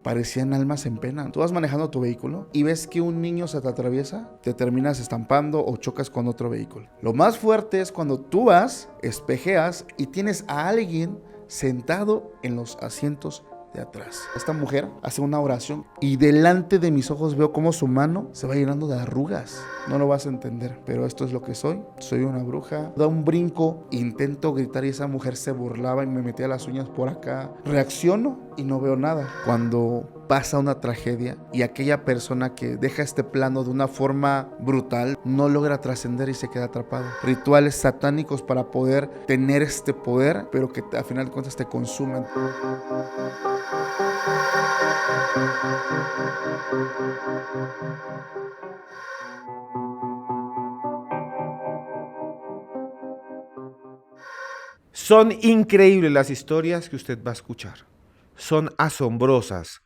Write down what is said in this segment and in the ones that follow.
Parecían almas en pena. Tú vas manejando tu vehículo y ves que un niño se te atraviesa, te terminas estampando o chocas con otro vehículo. Lo más fuerte es cuando tú vas, espejeas y tienes a alguien sentado en los asientos de atrás. Esta mujer hace una oración y delante de mis ojos veo cómo su mano se va llenando de arrugas. No lo vas a entender, pero esto es lo que soy. Soy una bruja. Da un brinco, intento gritar y esa mujer se burlaba y me metía las uñas por acá. Reacciono y no veo nada. Cuando pasa una tragedia y aquella persona que deja este plano de una forma brutal no logra trascender y se queda atrapado. Rituales satánicos para poder tener este poder, pero que a final de cuentas te consumen. Son increíbles las historias que usted va a escuchar. Son asombrosas.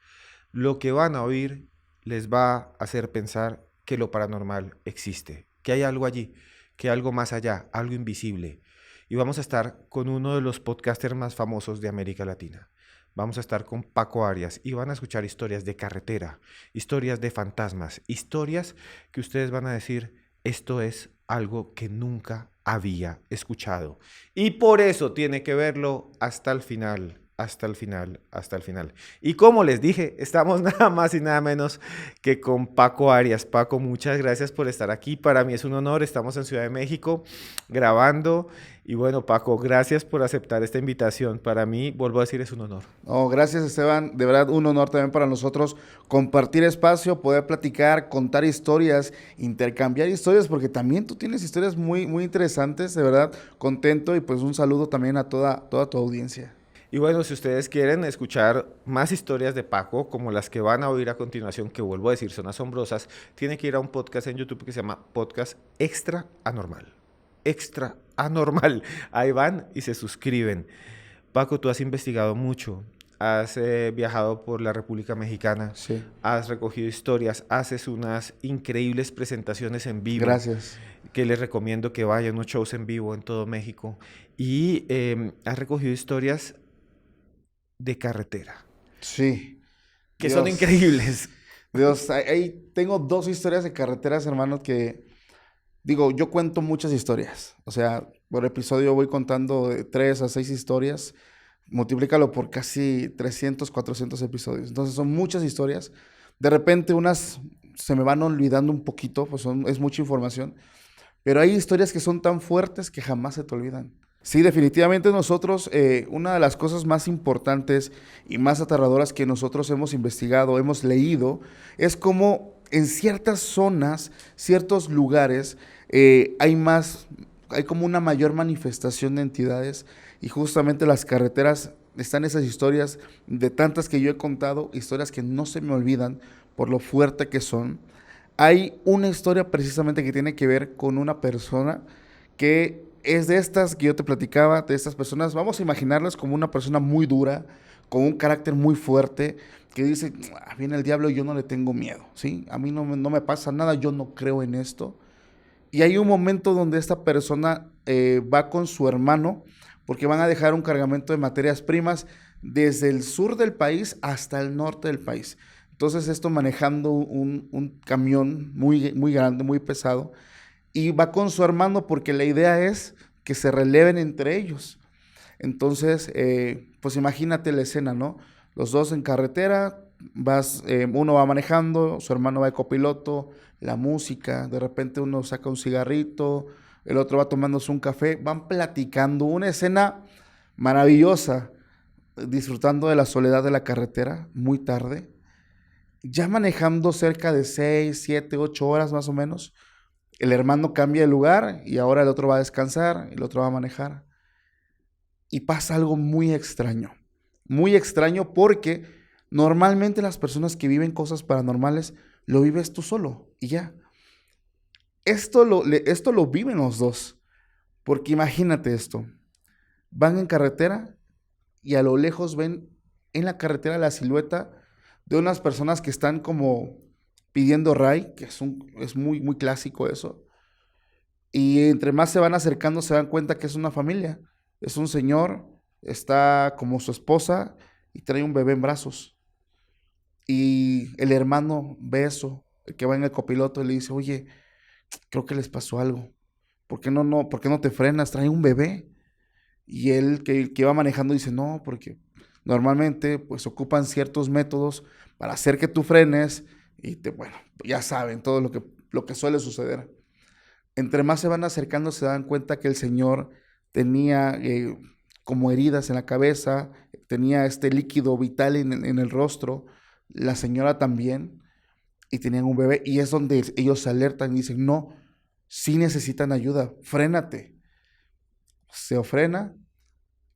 Lo que van a oír les va a hacer pensar que lo paranormal existe, que hay algo allí, que hay algo más allá, algo invisible. Y vamos a estar con uno de los podcasters más famosos de América Latina. Vamos a estar con Paco Arias y van a escuchar historias de carretera, historias de fantasmas, historias que ustedes van a decir, esto es algo que nunca había escuchado. Y por eso tiene que verlo hasta el final, hasta el final, hasta el final. Y como les dije, estamos nada más y nada menos que con Paco Arias. Paco, muchas gracias por estar aquí. Para mí es un honor. Estamos en Ciudad de México grabando. Y bueno, Paco, gracias por aceptar esta invitación. Para mí, vuelvo a decir, es un honor. Oh, gracias Esteban, de verdad un honor también para nosotros compartir espacio, poder platicar, contar historias, intercambiar historias, porque también tú tienes historias muy interesantes, de verdad contento y pues un saludo también a toda tu audiencia. Y bueno, si ustedes quieren escuchar más historias de Paco, como las que van a oír a continuación, que vuelvo a decir son asombrosas, tienen que ir a un podcast en YouTube que se llama Podcast Extra Anormal. Extra Anormal. Ahí van y se suscriben. Paco, tú has investigado mucho, has viajado por la República Mexicana, Sí, has recogido historias, haces unas increíbles presentaciones en vivo, gracias. que les recomiendo que vayan, unos shows en vivo en todo México, y has recogido historias de carretera, Sí, que son Dios, increíbles. Dios, ahí tengo dos historias de carreteras, hermano, que digo, yo cuento muchas historias, o sea, por episodio voy contando de 3 a 6 historias, multiplícalo por casi 300, 400 episodios, entonces son muchas historias, de repente unas se me van olvidando un poquito, pues es mucha información, pero hay historias que son tan fuertes que jamás se te olvidan. Sí, definitivamente nosotros, una de las cosas más importantes y más aterradoras que nosotros hemos investigado, hemos leído, es cómo en ciertas zonas, ciertos lugares, hay como una mayor manifestación de entidades y justamente las carreteras están esas historias de tantas que yo he contado, historias que no se me olvidan por lo fuerte que son. Hay una historia precisamente que tiene que ver con una persona que es de estas que yo te platicaba, de estas personas, vamos a imaginarlas como una persona muy dura, con un carácter muy fuerte, que dice, viene el diablo y yo no le tengo miedo, ¿sí? A mí no me pasa nada, yo no creo en esto. Y hay un momento donde esta persona va con su hermano, porque van a dejar un cargamento de materias primas desde el sur del país hasta el norte del país. Entonces esto manejando un camión muy grande, muy pesado, y va con su hermano porque la idea es que se releven entre ellos. Entonces, pues imagínate la escena, ¿no? Los dos en carretera, uno va manejando, su hermano va de copiloto, la música, de repente uno saca un cigarrito, el otro va tomándose un café, van platicando, una escena maravillosa, disfrutando de la soledad de la carretera, muy tarde, ya manejando cerca de 6, 7, 8 horas más o menos, el hermano cambia de lugar y ahora el otro va a descansar, el otro va a manejar. Y pasa algo muy extraño porque normalmente las personas que viven cosas paranormales lo vives tú solo y ya. Esto lo viven los dos, porque imagínate esto, van en carretera y a lo lejos ven en la carretera la silueta de unas personas que están como pidiendo ray, que es muy clásico eso. Y entre más se van acercando se dan cuenta que es una familia. Es un señor, está como su esposa y trae un bebé en brazos. Y el hermano ve eso, el que va en el copiloto, y le dice, oye, creo que les pasó algo. ¿Por qué no te frenas? Trae un bebé. Y él que iba manejando dice, no, porque normalmente pues ocupan ciertos métodos para hacer que tú frenes y bueno, ya saben todo lo que suele suceder. Entre más se van acercando se dan cuenta que el señor tenía como heridas en la cabeza, tenía este líquido vital en el rostro, la señora también, y tenían un bebé, y es donde ellos se alertan y dicen, no, sí necesitan ayuda, frénate. Se frena,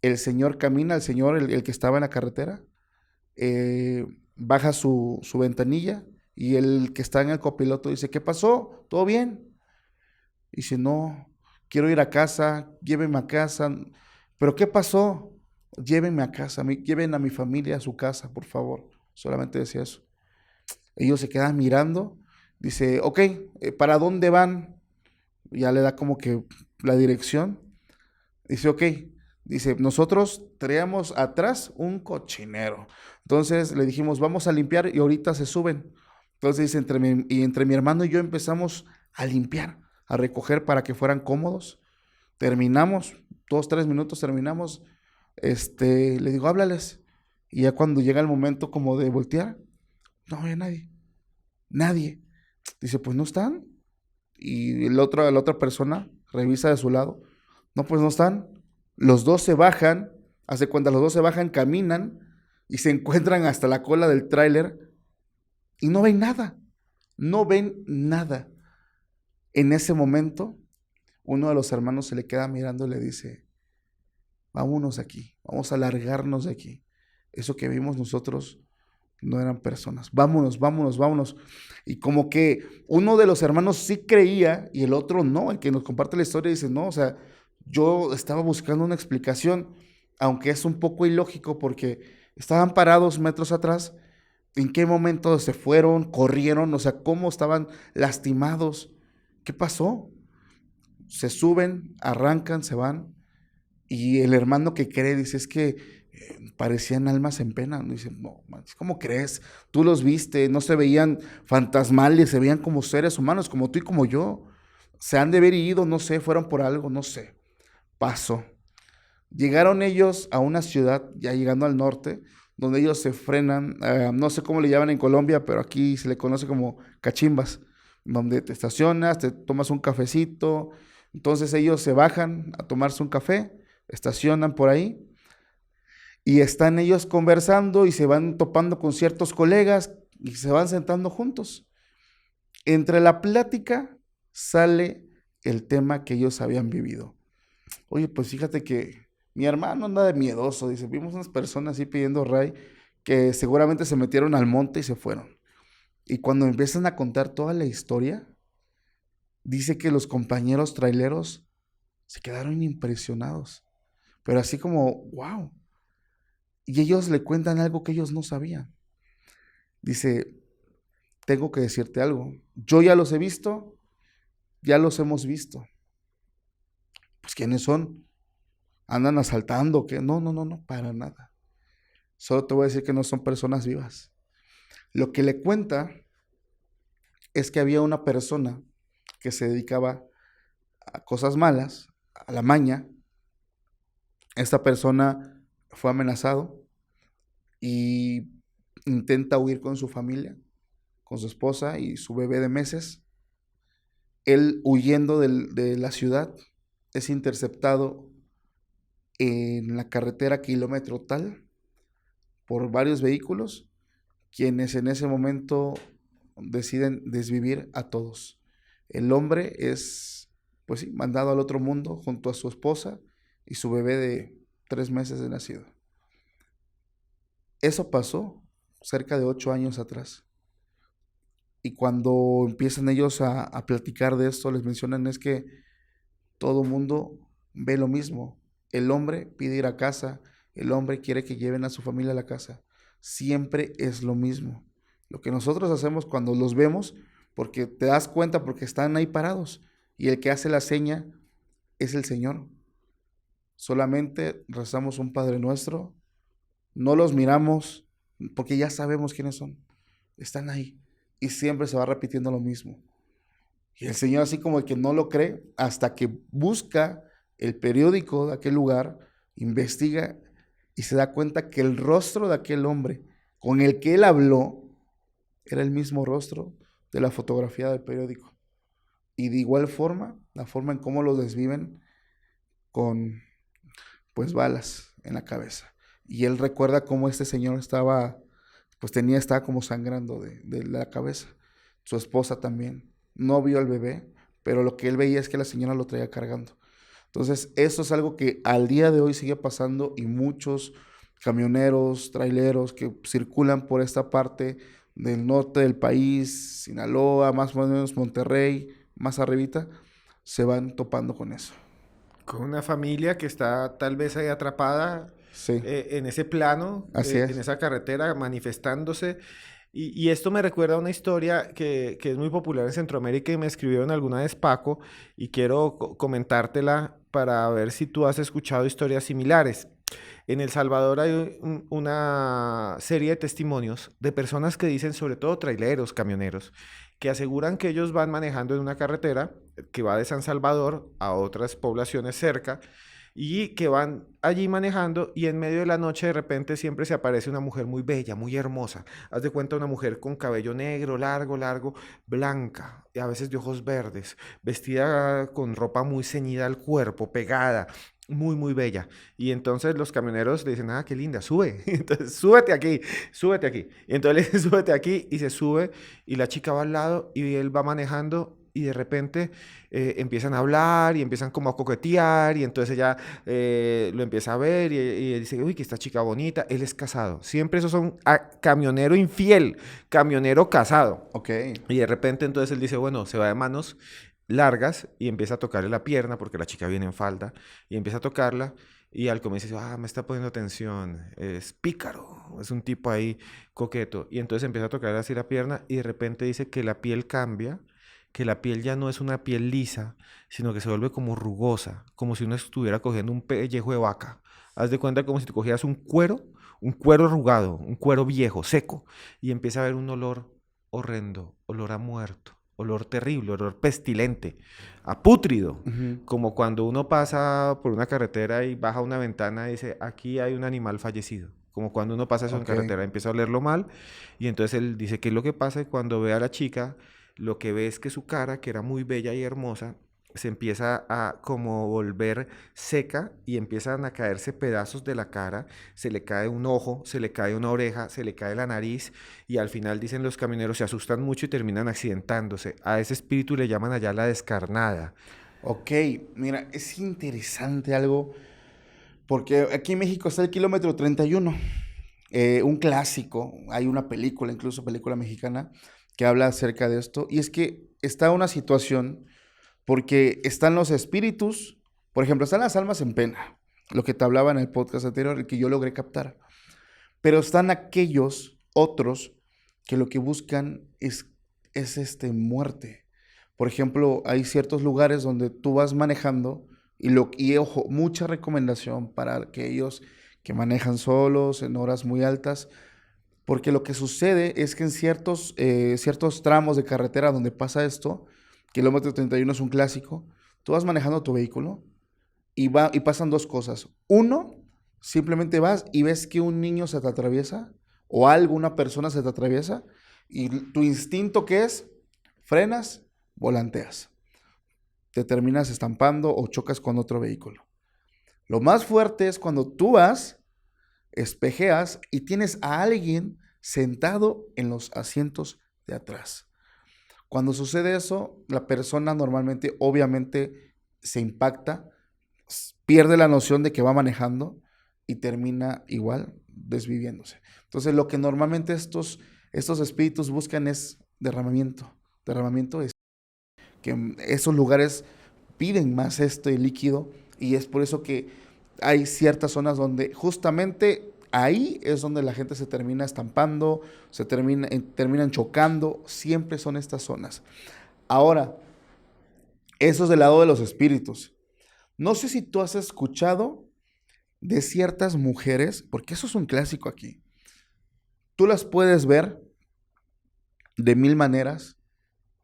el señor camina, el señor, el que estaba en la carretera, eh, baja su ventanilla, y el que está en el copiloto dice, ¿qué pasó? ¿Todo bien? Dice, no, quiero ir a casa, llévenme a casa. ¿Pero qué pasó? Llévenme a casa, lleven a mi familia a su casa, por favor. Solamente decía eso. Ellos se quedan mirando. Dice, ok, ¿para dónde van? Ya le da como que la dirección. Dice, ok. Dice, nosotros traíamos atrás un cochinero. Entonces le dijimos, vamos a limpiar y ahorita se suben. Entonces dice, entre mi hermano y yo empezamos a limpiar, a recoger para que fueran cómodos. Terminamos, 2, 3 minutos terminamos. Le digo, háblales. Y ya cuando llega el momento como de voltear, no había nadie. Nadie. Dice, pues no están. Y la otra persona revisa de su lado. No, pues no están. Los dos se bajan. Hace cuenta, los dos se bajan, caminan y se encuentran hasta la cola del tráiler y no ven nada. No ven nada. En ese momento, uno de los hermanos se le queda mirando y le dice, vámonos de aquí, vamos a largarnos de aquí. Eso que vimos nosotros no eran personas. Vámonos, vámonos, vámonos. Y como que uno de los hermanos sí creía y el otro no. El que nos comparte la historia dice, no, o sea, yo estaba buscando una explicación, aunque es un poco ilógico porque estaban parados metros atrás. ¿En qué momento se fueron, corrieron? O sea, ¿cómo estaban lastimados? ¿Qué pasó? Se suben, arrancan, se van. Y el hermano que cree dice, es que parecían almas en pena. Dice, no, ¿cómo crees? Tú los viste, no se veían fantasmales, se veían como seres humanos, como tú y como yo. Se han de haber ido, no sé, fueron por algo, no sé. Pasó. Llegaron ellos a una ciudad, ya llegando al norte, donde ellos se frenan, no sé cómo le llaman en Colombia, pero aquí se le conoce como cachimbas, donde te estacionas, te tomas un cafecito. Entonces ellos se bajan a tomarse un café, estacionan por ahí y están ellos conversando y se van topando con ciertos colegas y se van sentando juntos. Entre la plática sale el tema que ellos habían vivido. Oye, pues fíjate que mi hermano anda de miedoso, dice, vimos unas personas así pidiendo ray que seguramente se metieron al monte y se fueron. Y cuando empiezan a contar toda la historia, dice que los compañeros traileros se quedaron impresionados, pero así como, wow. Y ellos le cuentan algo que ellos no sabían. Dice, tengo que decirte algo, yo ya los he visto, ya los hemos visto. Pues ¿quiénes son? ¿Andan asaltando? ¿Qué? No, no, no, no, para nada. Solo te voy a decir que no son personas vivas. Lo que le cuenta es que había una persona que se dedicaba a cosas malas, a la maña. Esta persona fue amenazado y intenta huir con su familia, con su esposa y su bebé de meses. Él huyendo de la ciudad es interceptado en la carretera kilómetro tal por varios vehículos, quienes en ese momento deciden desvivir a todos. El hombre es, pues sí, mandado al otro mundo junto a su esposa y su bebé de 3 meses de nacido. Eso pasó cerca de 8 años atrás. Y cuando empiezan ellos a platicar de esto, les mencionan es que todo mundo ve lo mismo. El hombre pide ir a casa, el hombre quiere que lleven a su familia a la casa. Siempre es lo mismo. Lo que nosotros hacemos cuando los vemos, porque te das cuenta, porque están ahí parados, y el que hace la seña es el Señor. Solamente rezamos un Padre Nuestro, no los miramos, porque ya sabemos quiénes son. están ahí. Y siempre se va repitiendo lo mismo. Y el señor así como que no lo cree hasta que busca el periódico de aquel lugar, investiga y se da cuenta que el rostro de aquel hombre con el que él habló era el mismo rostro de la fotografía del periódico. Y de igual forma, la forma en cómo lo desviven con pues balas en la cabeza. Y él recuerda cómo este señor estaba como sangrando de la cabeza. Su esposa también. No vio al bebé, pero lo que él veía es que la señora lo traía cargando. Entonces, eso es algo que al día de hoy sigue pasando y muchos camioneros, traileros que circulan por esta parte del norte del país, Sinaloa, más o menos Monterrey, más arribita, se van topando con eso. Con una familia que está tal vez ahí atrapada Sí, en ese plano, así en es. esa carretera, manifestándose. Y esto me recuerda a una historia que es muy popular en Centroamérica y me escribieron alguna vez Paco y quiero comentártela para ver si tú has escuchado historias similares. En El Salvador hay una serie de testimonios de personas que dicen, sobre todo traileros, camioneros, que aseguran que ellos van manejando en una carretera que va de San Salvador a otras poblaciones cerca y que van allí manejando y en medio de la noche de repente siempre se aparece una mujer muy bella, muy hermosa. Haz de cuenta una mujer con cabello negro, largo, largo, blanca, y a veces de ojos verdes, vestida con ropa muy ceñida al cuerpo, pegada, muy, muy bella. Y entonces los camioneros le dicen, ah, qué linda, sube. Entonces, súbete aquí, súbete aquí. Y entonces le dicen, súbete aquí y se sube y la chica va al lado y él va manejando y de repente empiezan a hablar y empiezan como a coquetear y entonces ella lo empieza a ver y él dice, uy, que esta chica bonita, él es casado. Siempre esos son camionero infiel, camionero casado. Ok. Y de repente entonces él dice, bueno, se va de manos largas y empieza a tocarle la pierna porque la chica viene en falda y empieza a tocarla y al comienzo dice, ah, me está poniendo atención, es pícaro, es un tipo ahí coqueto. Y entonces empieza a tocarle así la pierna y de repente dice que la piel cambia, que la piel ya no es una piel lisa, sino que se vuelve como rugosa, como si uno estuviera cogiendo un pellejo de vaca. Haz de cuenta como si te cogieras un cuero arrugado, un cuero viejo, seco, y empieza a haber un olor horrendo, olor a muerto, olor terrible, olor pestilente, a pútrido, Ujú. como cuando uno pasa por una carretera y baja una ventana y dice, aquí hay un animal fallecido. Como cuando uno pasa eso en Ok. carretera, empieza a olerlo mal y entonces él dice, ¿qué es lo que pasa? Y cuando ve a la chica, lo que ve es que su cara, que era muy bella y hermosa, se empieza a como volver seca y empiezan a caerse pedazos de la cara, se le cae un ojo, se le cae una oreja, se le cae la nariz y al final dicen los camioneros se asustan mucho y terminan accidentándose. A ese espíritu le llaman allá la descarnada. Ok, mira, es interesante algo, porque aquí en México está el kilómetro 31, un clásico, hay una película, incluso película mexicana, que habla acerca de esto, y es que está una situación, porque están los espíritus, por ejemplo, están las almas en pena, lo que te hablaba en el podcast anterior, el que yo logré captar, pero están aquellos otros que lo que buscan es muerte. Por ejemplo, hay ciertos lugares donde tú vas manejando y ojo, mucha recomendación para aquellos que manejan solos en horas muy altas, porque lo que sucede es que en ciertos tramos de carretera donde pasa esto, kilómetro 31 es un clásico, tú vas manejando tu vehículo y pasan dos cosas. Uno, simplemente vas y ves que un niño se te atraviesa o alguna persona se te atraviesa y tu instinto que es, frenas, volanteas. Te terminas estampando o chocas con otro vehículo. Lo más fuerte es cuando tú vas, espejeas y tienes a alguien sentado en los asientos de atrás. Cuando sucede eso, la persona normalmente, obviamente, se impacta, pierde la noción de que va manejando y termina igual desviviéndose. Entonces, lo que normalmente estos espíritus buscan es derramamiento. Derramamiento es que esos lugares piden más este líquido y es por eso que hay ciertas zonas donde justamente ahí es donde la gente se termina estampando, terminan chocando, siempre son estas zonas. Ahora, eso es del lado de los espíritus. No sé si tú has escuchado de ciertas mujeres, porque eso es un clásico aquí. Tú las puedes ver de mil maneras,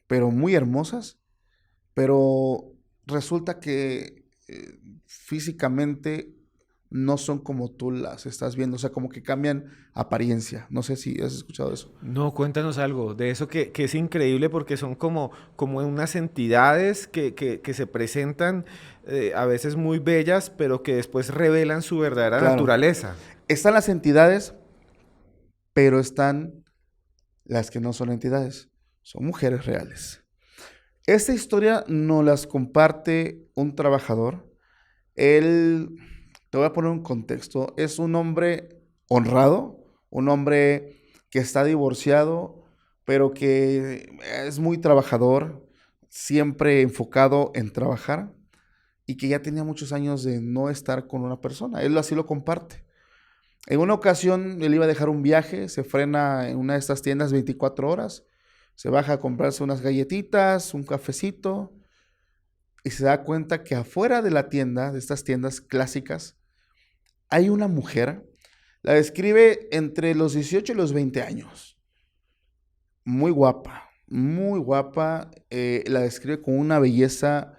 pero muy hermosas, pero resulta que físicamente no son como tú las estás viendo, o sea, como que cambian apariencia. No sé si has escuchado eso. No, cuéntanos algo de eso que es increíble porque son como unas entidades que se presentan a veces muy bellas, pero que después revelan su verdadera Claro, naturaleza. están las entidades, pero están las que no son entidades, son mujeres reales. Esta historia nos las comparte un trabajador. Él, te voy a poner un contexto, es un hombre honrado, un hombre que está divorciado, pero que es muy trabajador, siempre enfocado en trabajar y que ya tenía muchos años de no estar con una persona. Él así lo comparte. En una ocasión él iba a dejar un viaje, se frena en una de estas tiendas 24 horas, se baja a comprarse unas galletitas, un cafecito y se da cuenta que afuera de la tienda, de estas tiendas clásicas, hay una mujer, la describe entre los 18 y los 20 años, muy guapa, la describe con una belleza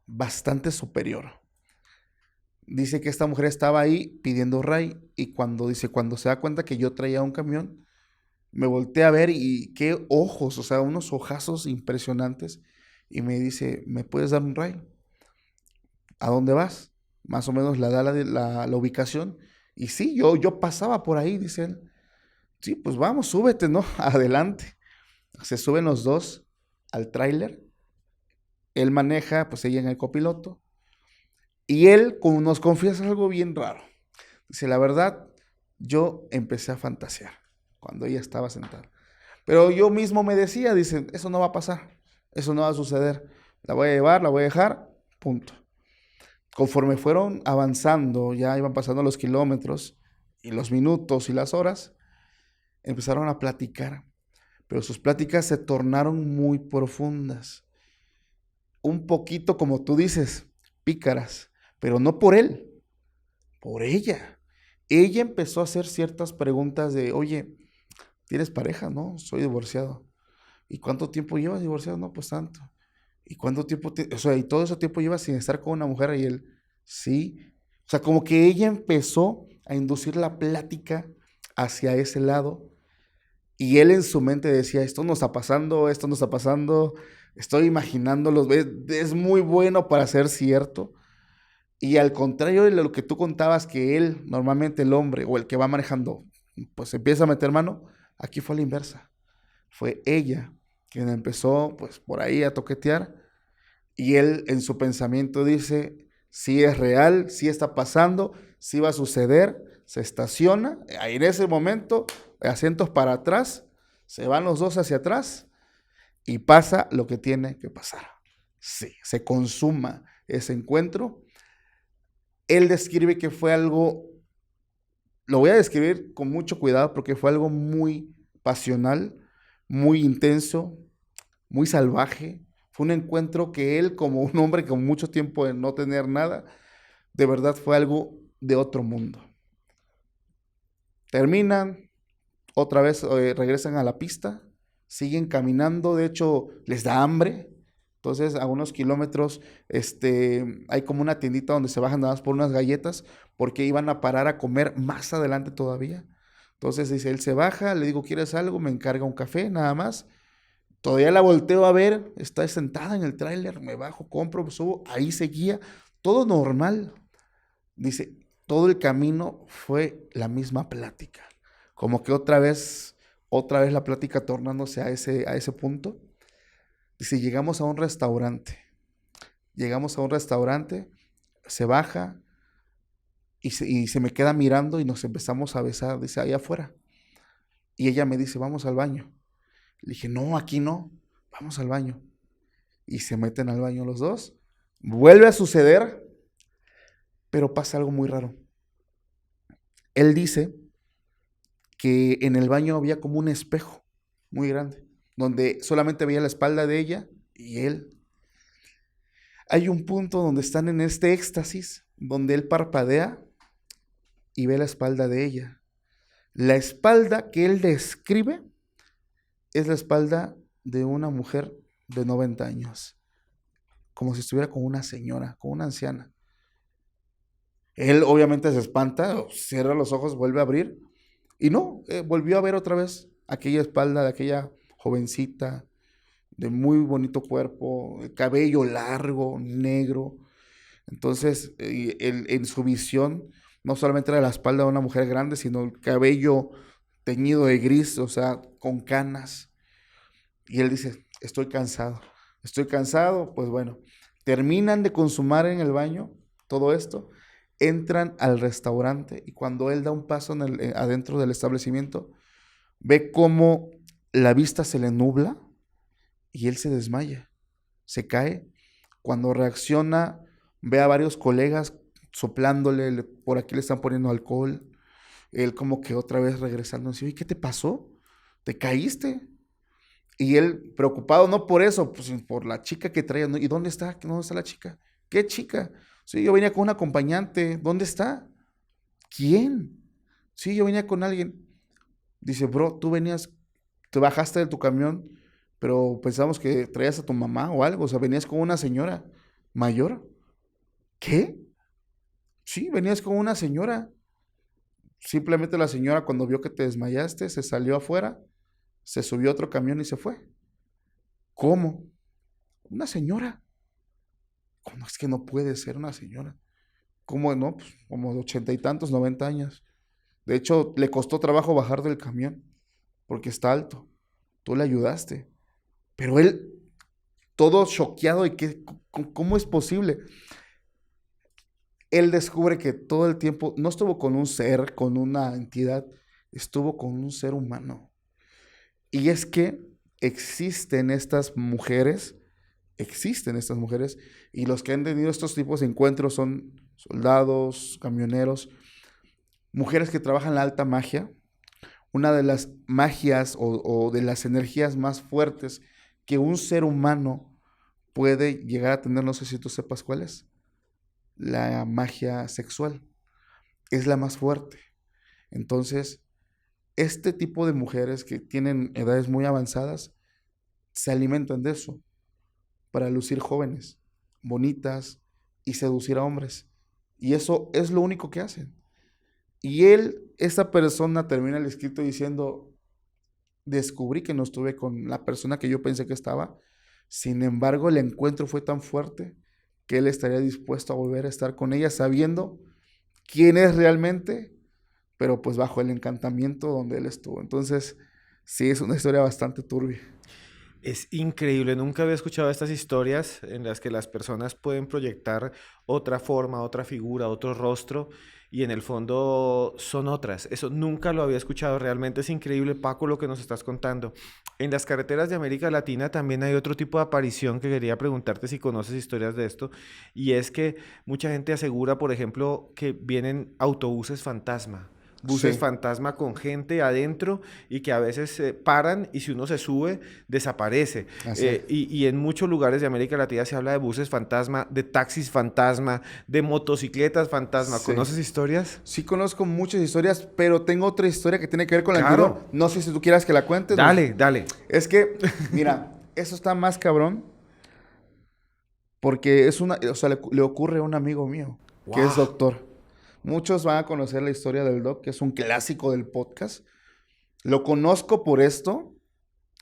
bastante superior. Dice que esta mujer estaba ahí pidiendo ray y cuando se da cuenta que yo traía un camión, me volteé a ver y qué ojos, o sea, unos ojazos impresionantes y me dice, ¿me puedes dar un ray? ¿A dónde vas? Más o menos la da la ubicación. Y sí, yo pasaba por ahí, dice él. Sí, pues vamos, súbete, ¿no? Adelante. Se suben los dos al tráiler. Él maneja, pues ella en el copiloto. Y él nos confiesa algo bien raro. Dice, la verdad, yo empecé a fantasear cuando ella estaba sentada. Pero yo mismo me decía, dice, eso no va a pasar, eso no va a suceder. La voy a llevar, la voy a dejar, punto. Conforme fueron avanzando, ya iban pasando los kilómetros y los minutos y las horas, empezaron a platicar, pero sus pláticas se tornaron muy profundas, un poquito como tú dices, pícaras, pero no por él, por ella. Ella empezó a hacer ciertas preguntas de, oye, ¿tienes pareja? No, soy divorciado. ¿Y cuánto tiempo llevas divorciado? No, pues tanto. ¿Y cuánto tiempo, o sea, y todo ese tiempo llevas sin estar con una mujer? Y él, sí. O sea, como que ella empezó a inducir la plática hacia ese lado. Y él en su mente decía, esto no está pasando, esto no está pasando, estoy imaginándolo, es muy bueno para ser cierto. Y al contrario de lo que tú contabas, que él, normalmente el hombre o el que va manejando, pues empieza a meter mano, aquí fue a la inversa. Fue ella quien empezó, pues por ahí a toquetear. Y él en su pensamiento dice, sí es real, sí está pasando, sí va a suceder, se estaciona, ahí en ese momento, asientos para atrás, se van los dos hacia atrás y pasa lo que tiene que pasar. Sí, se consuma ese encuentro. Él describe que fue algo, lo voy a describir con mucho cuidado porque fue algo muy pasional, muy intenso, muy salvaje. Fue un encuentro que él, como un hombre con mucho tiempo de no tener nada, de verdad fue algo de otro mundo. Terminan, otra vez regresan a la pista, siguen caminando, de hecho les da hambre. Entonces a unos kilómetros hay como una tiendita donde se bajan nada más por unas galletas porque iban a parar a comer más adelante todavía. Entonces dice, él se baja, le digo, ¿quieres algo? Me encarga un café, nada más. Todavía la volteo a ver, está sentada en el tráiler, me bajo, compro, subo, ahí seguía, todo normal. Dice, todo el camino fue la misma plática, como que otra vez la plática tornándose a ese punto. Dice, llegamos a un restaurante, se baja y se me queda mirando y nos empezamos a besar, dice, ahí afuera. Y ella me dice, vamos al baño. Le dije, no, aquí no, vamos al baño. Y se meten al baño los dos. Vuelve a suceder, pero pasa algo muy raro. Él dice que en el baño había como un espejo muy grande, donde solamente veía la espalda de ella y él. Hay un punto donde están en este éxtasis, donde él parpadea y ve la espalda de ella. La espalda que él describe es la espalda de una mujer de 90 años, como si estuviera con una señora, con una anciana. Él obviamente se espanta, cierra los ojos, vuelve a abrir, y no, volvió a ver otra vez aquella espalda de aquella jovencita, de muy bonito cuerpo, el cabello largo, negro. Entonces, en su visión, no solamente era la espalda de una mujer grande, sino el cabello teñido de gris, o sea, con canas. Y él dice, estoy cansado, pues bueno, terminan de consumar en el baño todo esto, entran al restaurante y cuando él da un paso adentro del establecimiento, ve cómo la vista se le nubla y él se desmaya, se cae. Cuando reacciona, ve a varios colegas soplándole, por aquí le están poniendo alcohol, él como que otra vez regresando, dice, oye, ¿qué te pasó? ¿Te caíste? Y él, preocupado no por eso, pues por la chica que traía. ¿No? ¿Y dónde está? ¿Dónde está la chica? ¿Qué chica? Sí, yo venía con un acompañante. ¿Dónde está? ¿Quién? Sí, yo venía con alguien. Dice, bro, tú venías, te bajaste de tu camión, pero pensamos que traías a tu mamá o algo. O sea, venías con una señora mayor. ¿Qué? Sí, venías con una señora. Simplemente la señora cuando vio que te desmayaste, se salió afuera, se subió a otro camión y se fue. ¿Cómo? Una señora. ¿Cómo es que no puede ser una señora? ¿Cómo no? Pues como de 80 y tantos, 90 años. De hecho, le costó trabajo bajar del camión porque está alto. Tú le ayudaste. Pero él, todo choqueado de que, ¿cómo es posible? Él descubre que todo el tiempo no estuvo con un ser, con una entidad, estuvo con un ser humano. Y es que existen estas mujeres, y los que han tenido estos tipos de encuentros son soldados, camioneros, mujeres que trabajan la alta magia, una de las magias o de las energías más fuertes que un ser humano puede llegar a tener, no sé si tú sepas cuál es, la magia sexual, es la más fuerte. Entonces, este tipo de mujeres que tienen edades muy avanzadas se alimentan de eso para lucir jóvenes, bonitas y seducir a hombres. Y eso es lo único que hacen. Y esa persona termina el escrito diciendo, descubrí que no estuve con la persona que yo pensé que estaba, sin embargo el encuentro fue tan fuerte que él estaría dispuesto a volver a estar con ella sabiendo quién es realmente, pero pues bajo el encantamiento donde él estuvo. Entonces, sí, es una historia bastante turbia. Es increíble, nunca había escuchado estas historias en las que las personas pueden proyectar otra forma, otra figura, otro rostro y en el fondo son otras. Eso nunca lo había escuchado, realmente es increíble, Paco, lo que nos estás contando. En las carreteras de América Latina también hay otro tipo de aparición que quería preguntarte si conoces historias de esto, y es que mucha gente asegura, por ejemplo, que vienen autobuses fantasma. Buses Sí, fantasma con gente adentro y que a veces paran y si uno se sube, desaparece. así es. Y en muchos lugares de América Latina se habla de buses fantasma, de taxis fantasma, de motocicletas fantasma. Sí. ¿Conoces historias? Sí conozco muchas historias, pero tengo otra historia que tiene que ver con la Claro. anterior. No sé si tú quieras que la cuentes. Dale, dale. Es que, mira, eso está más cabrón porque o sea, le ocurre a un amigo mío que es Wow. doctor. Muchos van a conocer la historia del doc, que es un clásico del podcast. Lo conozco por esto.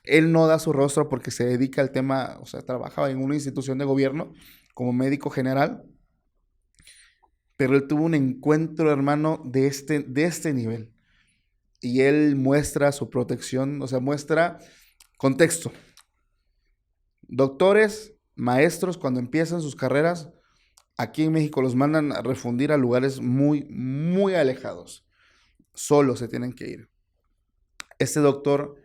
Él no da su rostro porque se dedica al tema, o sea, trabajaba en una institución de gobierno como médico general, pero él tuvo un encuentro, hermano, de este nivel. Y él muestra su protección, o sea, muestra contexto. Doctores, maestros, cuando empiezan sus carreras, aquí en México los mandan a refundir a lugares muy, muy alejados. Solo se tienen que ir. Este doctor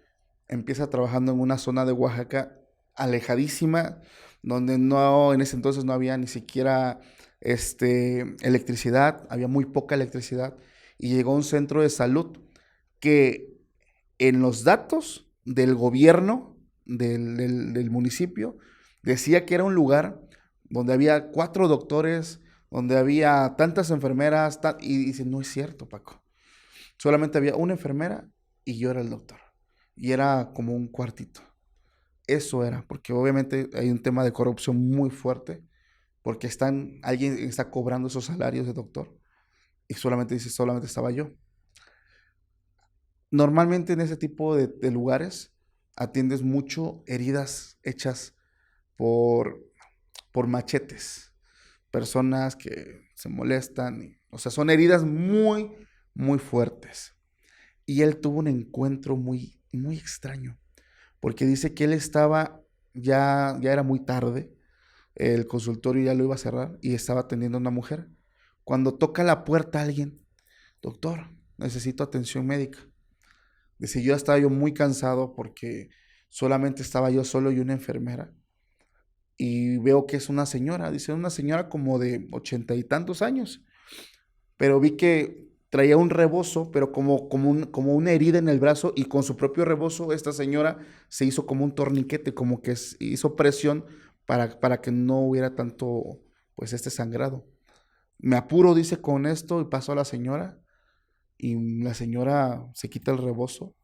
empieza trabajando en una zona de Oaxaca alejadísima, donde no, en ese entonces no había ni siquiera electricidad, había muy poca electricidad, y llegó a un centro de salud que en los datos del gobierno del municipio decía que era un lugar donde había 4 doctores, donde había tantas enfermeras, y dice, no es cierto, Paco. Solamente había una enfermera y yo era el doctor. y era como un cuartito. Eso era, porque obviamente hay un tema de corrupción muy fuerte, porque alguien está cobrando esos salarios de doctor, y solamente dice, solamente estaba yo. Normalmente en ese tipo de lugares atiendes mucho heridas hechas por, por machetes, personas que se molestan, o sea, son heridas muy, muy fuertes. Y él tuvo un encuentro muy, muy extraño, porque dice que él estaba, ya era muy tarde, el consultorio ya lo iba a cerrar y estaba atendiendo a una mujer. Cuando toca la puerta alguien, doctor, necesito atención médica. Dice, yo estaba yo muy cansado porque solamente estaba yo solo y una enfermera. Y veo que es una señora, dice, una señora como de 80 y tantos años. Pero vi que traía un rebozo, pero como una herida en el brazo, y con su propio rebozo esta señora se hizo como un torniquete, como que hizo presión para que no hubiera tanto, pues, este sangrado. Me apuro, dice, con esto y paso a la señora, y la señora se quita el rebozo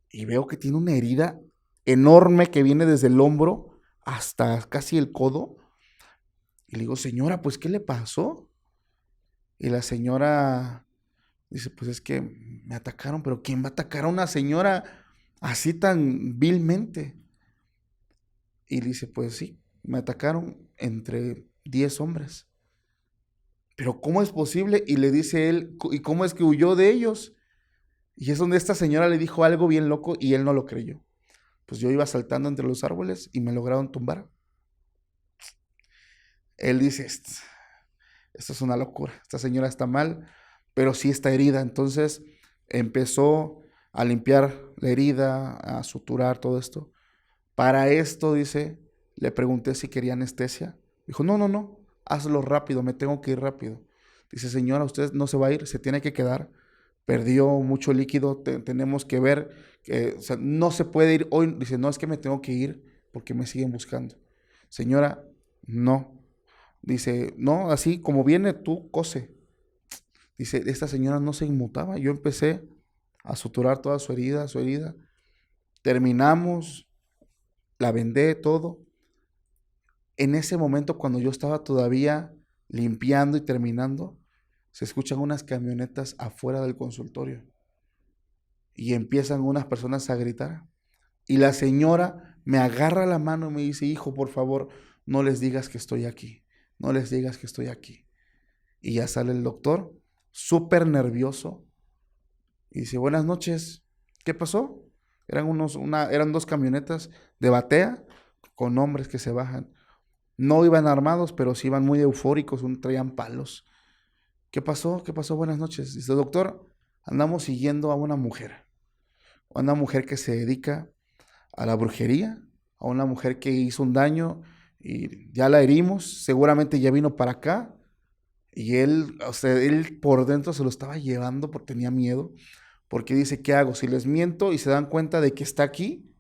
y veo que tiene una herida enorme que viene desde el hombro hasta casi el codo. Y le digo, señora, pues, ¿qué le pasó? Y la señora dice, pues es que me atacaron, pero ¿quién va a atacar a una señora así tan vilmente? Y dice, pues sí, me atacaron entre 10 hombres. Pero ¿cómo es posible? Y le dice él, ¿y cómo es que huyó de ellos? Y es donde esta señora le dijo algo bien loco y él no lo creyó. Pues yo iba saltando entre los árboles y me lograron tumbar. Él dice, esto es una locura, esta señora está mal, pero sí está herida. Entonces empezó a limpiar la herida, a suturar todo esto. Para esto, dice, le pregunté si quería anestesia. Dijo, no, no, no, hazlo rápido, me tengo que ir rápido. Dice, señora, usted no se va a ir, se tiene que quedar. Perdió mucho líquido, tenemos que ver, o sea, no se puede ir hoy. Dice, no, es que me tengo que ir porque me siguen buscando. Señora, no. Dice, no, así como viene tú, cose. Dice, esta señora no se inmutaba. Yo empecé a suturar toda su herida, su herida. Terminamos, la vendé, todo. En ese momento, cuando yo estaba todavía limpiando y terminando, se escuchan unas camionetas afuera del consultorio y empiezan unas personas a gritar. Y la señora me agarra la mano y me dice, hijo, por favor, no les digas que estoy aquí. No les digas que estoy aquí. Y ya sale el doctor, súper nervioso, y dice, buenas noches. ¿Qué pasó? Eran dos camionetas de batea con hombres que se bajan. No iban armados, pero sí iban muy eufóricos, traían palos. ¿Qué pasó? ¿Qué pasó? Buenas noches. Dice, doctor, andamos siguiendo a una mujer que se dedica a la brujería, a una mujer que hizo un daño y ya la herimos, seguramente ya vino para acá. Y él, o sea, él por dentro se lo estaba llevando porque tenía miedo, porque dice, ¿qué hago? Si les miento y se dan cuenta de que está aquí,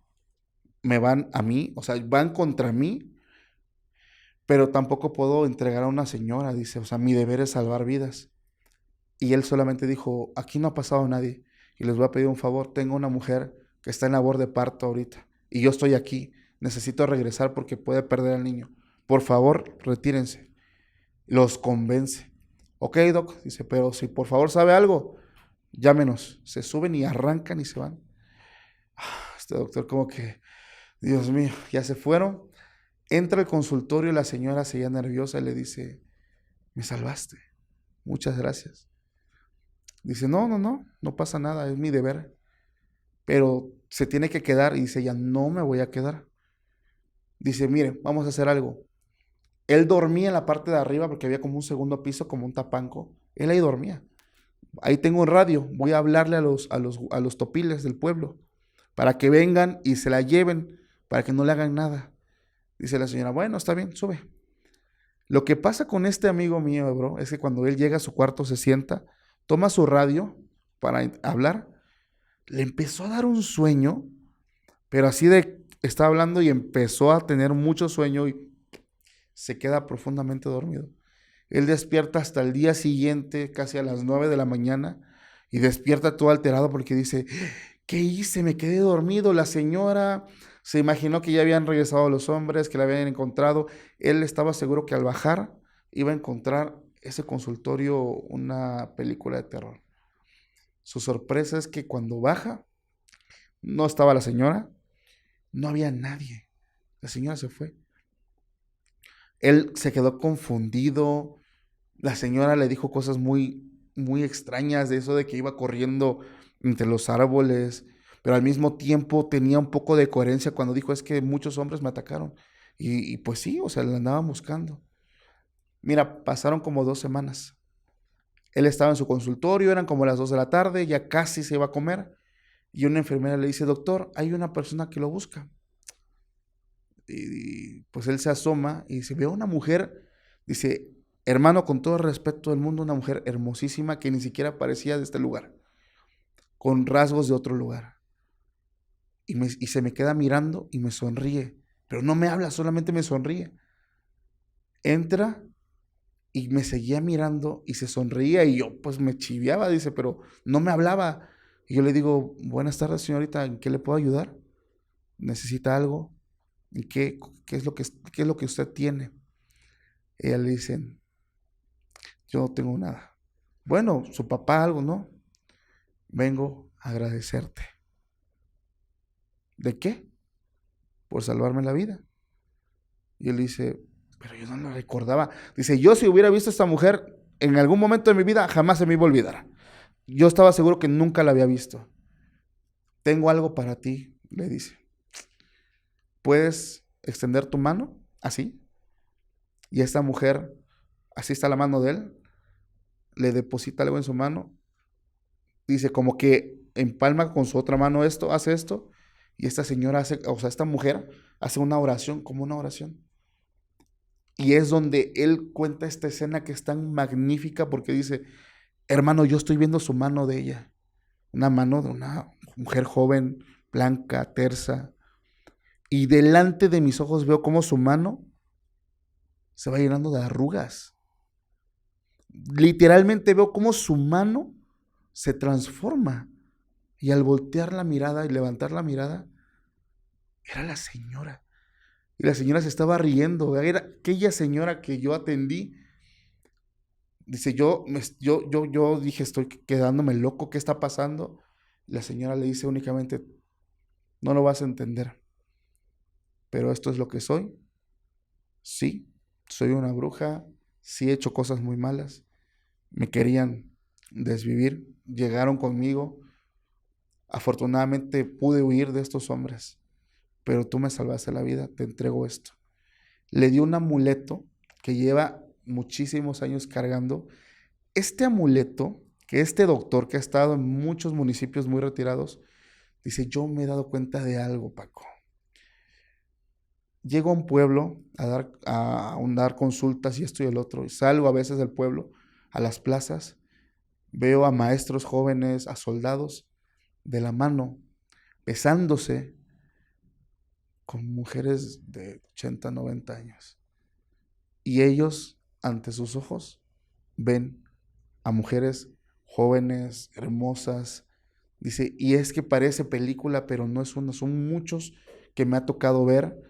me van a mí, o sea, van contra mí, pero tampoco puedo entregar a una señora, dice, o sea, mi deber es salvar vidas. Y él solamente dijo, aquí no ha pasado nadie, y les voy a pedir un favor, tengo una mujer que está en labor de parto ahorita, y yo estoy aquí, necesito regresar porque puede perder al niño. Por favor, retírense. Los convence. Ok, doc, dice, pero si por favor sabe algo, llámenos. Se suben y arrancan y se van. Este doctor como que, Dios mío, ya se fueron. Entra al consultorio y la señora seguía nerviosa y le dice, me salvaste, muchas gracias. Dice, no, no, no, no pasa nada, es mi deber. Pero se tiene que quedar y dice ella, no me voy a quedar. Dice, mire, vamos a hacer algo. Él dormía en la parte de arriba porque había como un segundo piso, como un tapanco. Él ahí dormía. Ahí tengo un radio, voy a hablarle a los topiles del pueblo para que vengan y se la lleven, para que no le hagan nada. Dice la señora, bueno, está bien, sube. Lo que pasa con este amigo mío, bro, es que cuando él llega a su cuarto, se sienta, toma su radio para hablar, le empezó a dar un sueño, pero así de, está hablando y empezó a tener mucho sueño y se queda profundamente dormido. Él despierta hasta el día siguiente, casi a las 9 de la mañana, y despierta todo alterado porque dice, ¿Qué hice? Me quedé dormido. La señora se imaginó que ya habían regresado los hombres, que la habían encontrado. Él estaba seguro que al bajar iba a encontrar ese consultorio una película de terror. Su sorpresa es que cuando baja, no estaba la señora, no había nadie. La señora se fue. Él se quedó confundido. La señora le dijo cosas muy, muy extrañas de eso de que iba corriendo entre los árboles, pero al mismo tiempo tenía un poco de coherencia cuando dijo es que muchos hombres me atacaron. Y pues sí, o sea, la andaban buscando. Mira, pasaron como 2 semanas. Él estaba en su consultorio, eran como las 2 de la tarde, ya casi se iba a comer, y una enfermera le dice, doctor, hay una persona que lo busca. Pues él se asoma y dice, veo una mujer, dice, hermano, con todo el respeto del mundo, una mujer hermosísima que ni siquiera parecía de este lugar, con rasgos de otro lugar. Y se me queda mirando y me sonríe, pero no me habla, solamente me sonríe. Entra y me seguía mirando y se sonreía y yo pues me chiviaba, dice, pero no me hablaba. Y yo le digo, buenas tardes señorita, ¿en qué le puedo ayudar? ¿Necesita algo? ¿Y qué es lo que usted tiene? Ella le dice, yo no tengo nada. Bueno, su papá algo, ¿no? Vengo a agradecerte. ¿De qué? Por salvarme la vida. Y él dice, pero yo no la recordaba. Dice, yo si hubiera visto a esta mujer en algún momento de mi vida, jamás se me iba a olvidar. Yo estaba seguro que nunca la había visto. Tengo algo para ti, le dice. ¿Puedes extender tu mano? Así. Y esta mujer, así está la mano de él, le deposita algo en su mano. Dice, como que empalma con su otra mano esto, hace esto. Y esta señora hace, o sea, esta mujer hace una oración, como una oración. Y es donde él cuenta esta escena que es tan magnífica porque dice, hermano, yo estoy viendo su mano de ella. Una mano de una mujer joven, blanca, tersa. Y delante de mis ojos veo cómo su mano se va llenando de arrugas. Literalmente veo cómo su mano se transforma. Y al voltear la mirada y levantar la mirada, era la señora. Y la señora se estaba riendo. Era aquella señora que yo atendí. Dice, yo dije, estoy quedándome loco, ¿qué está pasando? La señora le dice únicamente, no lo vas a entender, pero esto es lo que soy. Sí, soy una bruja, sí he hecho cosas muy malas. Me querían desvivir, llegaron conmigo. Afortunadamente pude huir de estos hombres, pero tú me salvaste la vida, te entrego esto. Le dio un amuleto que lleva muchísimos años cargando. Este amuleto, que este doctor que ha estado en muchos municipios muy retirados, dice, yo me he dado cuenta de algo, Paco. Llego a un pueblo dar consultas y esto y el otro, y salgo a veces del pueblo, a las plazas, veo a maestros jóvenes, a soldados, de la mano, besándose con mujeres de 80, 90 años. Y ellos, ante sus ojos, ven a mujeres jóvenes, hermosas. Dice, y es que parece película, pero no es una, son muchos que me ha tocado ver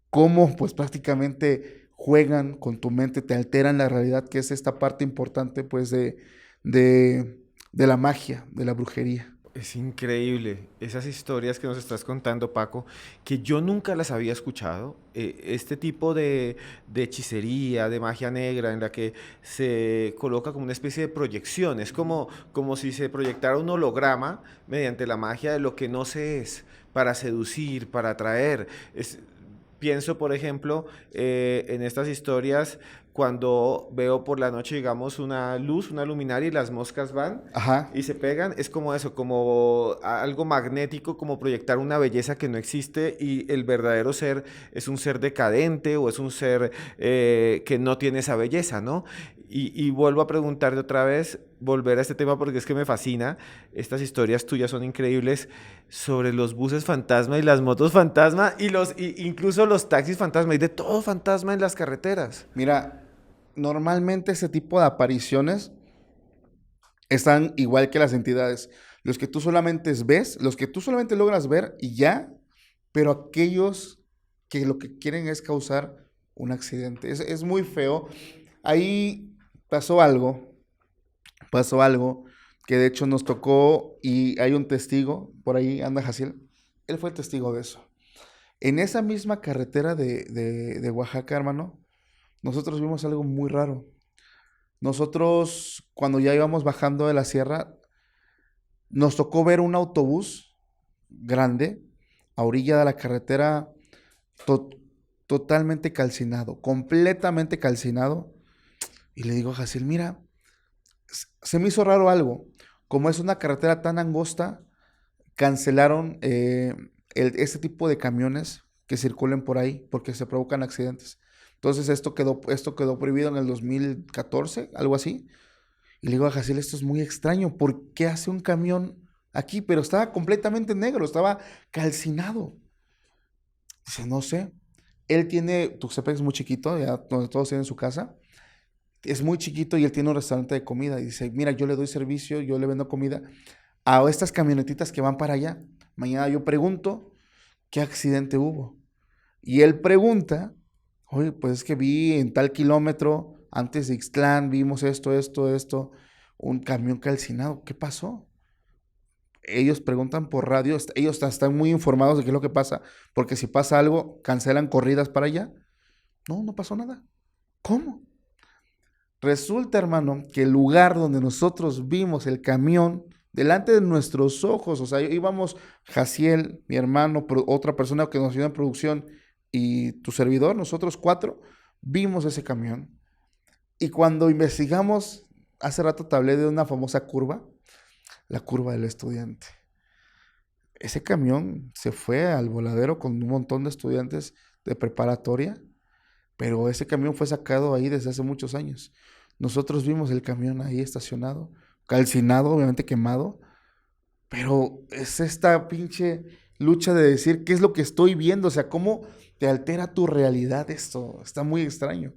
cómo pues prácticamente juegan con tu mente, te alteran la realidad, que es esta parte importante pues de la magia, de la brujería. Es increíble esas historias que nos estás contando, Paco, que yo nunca las había escuchado. Este tipo de hechicería, de magia negra, en la que se coloca como una especie de proyección. Es como si se proyectara un holograma mediante la magia de lo que no se es, para seducir, para atraer. Pienso, por ejemplo, en estas historias cuando veo por la noche, digamos, una luz, una luminaria y las moscas van Ajá. y se pegan. Es como eso, como algo magnético, como proyectar una belleza que no existe y el verdadero ser es un ser decadente o es un ser que no tiene esa belleza, ¿no? Y vuelvo a preguntarte otra vez, volver a este tema porque es que me fascina. Estas historias tuyas son increíbles sobre los buses fantasma y las motos fantasma incluso los taxis fantasma y de todo fantasma en las carreteras. Mira, normalmente ese tipo de apariciones están igual que las entidades. los que tú solamente ves, los que tú solamente logras ver y ya, pero aquellos que lo que quieren es causar un accidente. Es muy feo. Ahí pasó algo que de hecho nos tocó y hay un testigo, por ahí anda Jaciel, él fue el testigo de eso. En esa misma carretera de Oaxaca, hermano, nosotros vimos algo muy raro. Nosotros, cuando ya íbamos bajando de la sierra, nos tocó ver un autobús grande a orilla de la carretera, to- totalmente calcinado, completamente calcinado. Y le digo a Jaciel, mira, se me hizo raro algo. Como es una carretera tan angosta, cancelaron este tipo de camiones que circulen por ahí porque se provocan accidentes. Entonces esto quedó prohibido en el 2014, algo así. Y le digo a Jaciel, esto es muy extraño, ¿por qué hace un camión aquí? Pero estaba completamente negro, estaba calcinado. Dice, no sé. Él tiene, Tuxtepec es muy chiquito, ya donde todos tienen su casa. Es muy chiquito y él tiene un restaurante de comida. Y dice, mira, yo le doy servicio, yo le vendo comida a estas camionetitas que van para allá. Mañana yo pregunto qué accidente hubo. Y él pregunta, oye, pues es que vi en tal kilómetro, antes de Ixtlán, vimos esto, un camión calcinado. ¿Qué pasó? Ellos preguntan por radio, ellos están muy informados de qué es lo que pasa, porque si pasa algo, cancelan corridas para allá. No, no pasó nada. ¿Cómo? Resulta, hermano, que el lugar donde nosotros vimos el camión, delante de nuestros ojos, o sea, íbamos Jaciel, mi hermano, otra persona que nos ayuda en producción y tu servidor, nosotros cuatro, vimos ese camión. Y cuando investigamos, hace rato te hablé de una famosa curva, la curva del estudiante. Ese camión se fue al voladero con un montón de estudiantes de preparatoria, pero ese camión fue sacado ahí desde hace muchos años. Nosotros vimos el camión ahí estacionado, calcinado, obviamente quemado, pero es esta pinche lucha de decir qué es lo que estoy viendo, o sea, cómo te altera tu realidad esto. Está muy extraño.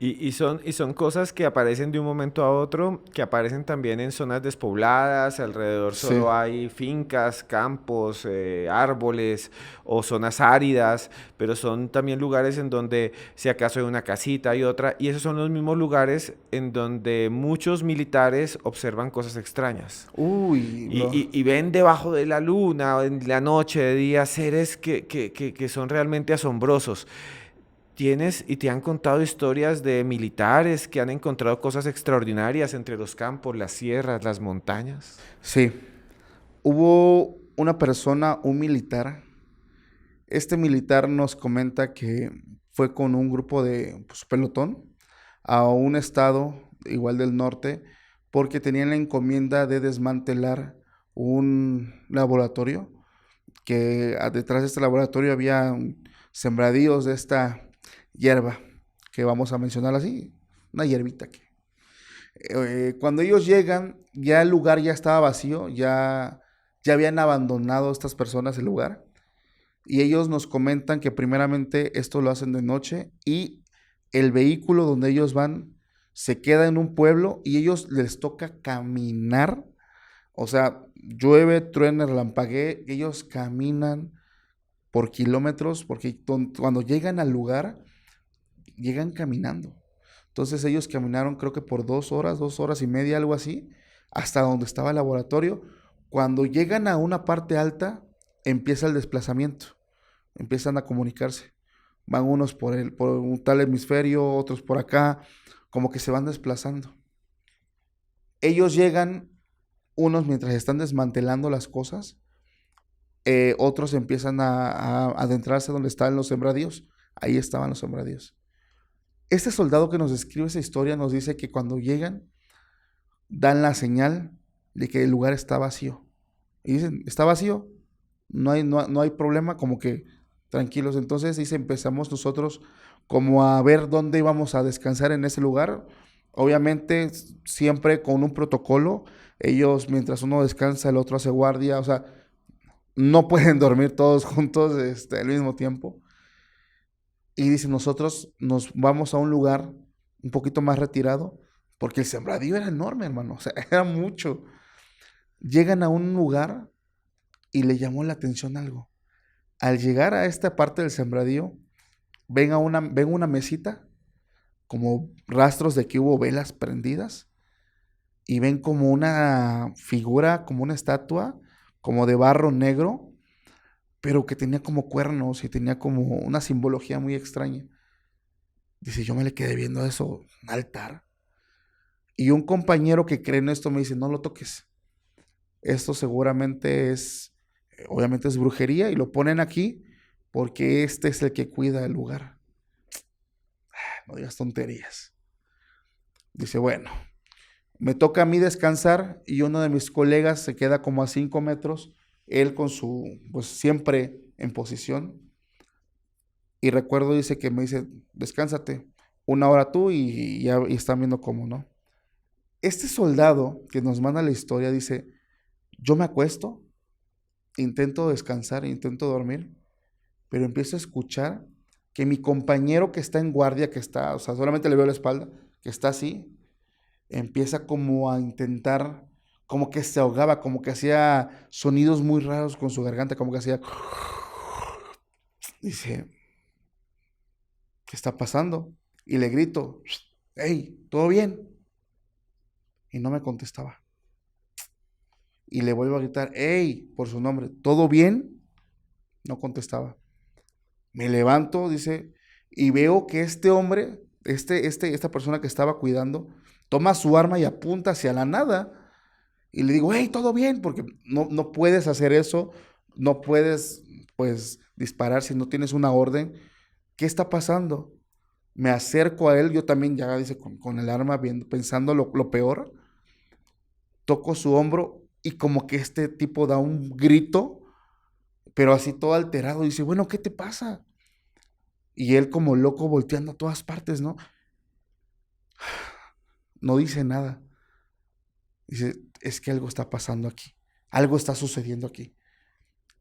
Y son cosas que aparecen de un momento a otro, que aparecen también en zonas despobladas, alrededor Sí. solo hay fincas, campos, árboles o zonas áridas, pero son también lugares en donde si acaso hay una casita y otra, y esos son los mismos lugares en donde muchos militares observan cosas extrañas. Uy, Y, bro. y ven debajo de la luna, en la noche, de día, seres que son realmente asombrosos. ¿Tienes y te han contado historias de militares que han encontrado cosas extraordinarias entre los campos, las sierras, las montañas? Sí, hubo una persona, un militar. Este militar nos comenta que fue con un grupo de pues, pelotón a un estado, igual del norte, porque tenían la encomienda de desmantelar un laboratorio, que detrás de este laboratorio había sembradíos de esta hierba, que vamos a mencionar así, una hierbita que cuando ellos llegan, ya el lugar ya estaba vacío, ya habían abandonado estas personas el lugar. Y ellos nos comentan que primeramente esto lo hacen de noche y el vehículo donde ellos van se queda en un pueblo y ellos les toca caminar. O sea, llueve, truena, relampaguee, ellos caminan por kilómetros porque cuando llegan al lugar, llegan caminando. Entonces ellos caminaron creo que por 2 horas y media, algo así, hasta donde estaba el laboratorio. Cuando llegan a una parte alta, empieza el desplazamiento, empiezan a comunicarse. Van unos por un tal hemisferio, otros por acá, como que se van desplazando. Ellos llegan, unos mientras están desmantelando las cosas, otros empiezan a adentrarse donde están los sembradíos. Ahí estaban los sembradíos. Este soldado que nos describe esa historia nos dice que cuando llegan, dan la señal de que el lugar está vacío. Y dicen, está vacío, no hay problema, como que tranquilos. Entonces dice, empezamos nosotros como a ver dónde íbamos a descansar en ese lugar. Obviamente siempre con un protocolo. Ellos, mientras uno descansa, el otro hace guardia. O sea, no pueden dormir todos juntos al mismo tiempo. Y dice, nosotros nos vamos a un lugar un poquito más retirado, porque el sembradío era enorme, hermano, o sea, era mucho. Llegan a un lugar y le llamó la atención algo. Al llegar a esta parte del sembradío, ven una mesita, como rastros de que hubo velas prendidas, y ven como una figura, como una estatua, como de barro negro, pero que tenía como cuernos y tenía como una simbología muy extraña. Dice, yo me le quedé viendo eso, un altar. Y un compañero que cree en esto me dice, no lo toques. Esto seguramente obviamente es brujería y lo ponen aquí porque este es el que cuida el lugar. No digas tonterías. Dice, bueno, me toca a mí descansar y uno de mis colegas se queda como a 5 metros, él con pues siempre en posición. Y recuerdo, dice que me dice, descánsate, 1 hora tú y ya y están viendo cómo, ¿no? Este soldado que nos manda la historia dice, yo me acuesto, intento descansar, intento dormir, pero empiezo a escuchar que mi compañero que está en guardia, que está, o sea, solamente le veo la espalda, que está así, empieza como a intentar, como que se ahogaba, como que hacía sonidos muy raros con su garganta, como que hacía... Dice, ¿qué está pasando? Y le grito, hey, ¿todo bien? Y no me contestaba. Y le vuelvo a gritar, hey, por su nombre, ¿todo bien? No contestaba. Me levanto, dice, y veo que este hombre, esta persona que estaba cuidando, toma su arma y apunta hacia la nada. Y le digo, hey, ¿todo bien? Porque no puedes hacer eso, no puedes, pues, disparar si no tienes una orden. ¿Qué está pasando? Me acerco a él, yo también ya, dice, con el arma, viendo, pensando lo peor. Toco su hombro y como que este tipo da un grito, pero así todo alterado. Dice, bueno, ¿qué te pasa? Y él como loco volteando a todas partes, ¿no? No dice nada. Dice, es que algo está pasando aquí. Algo está sucediendo aquí.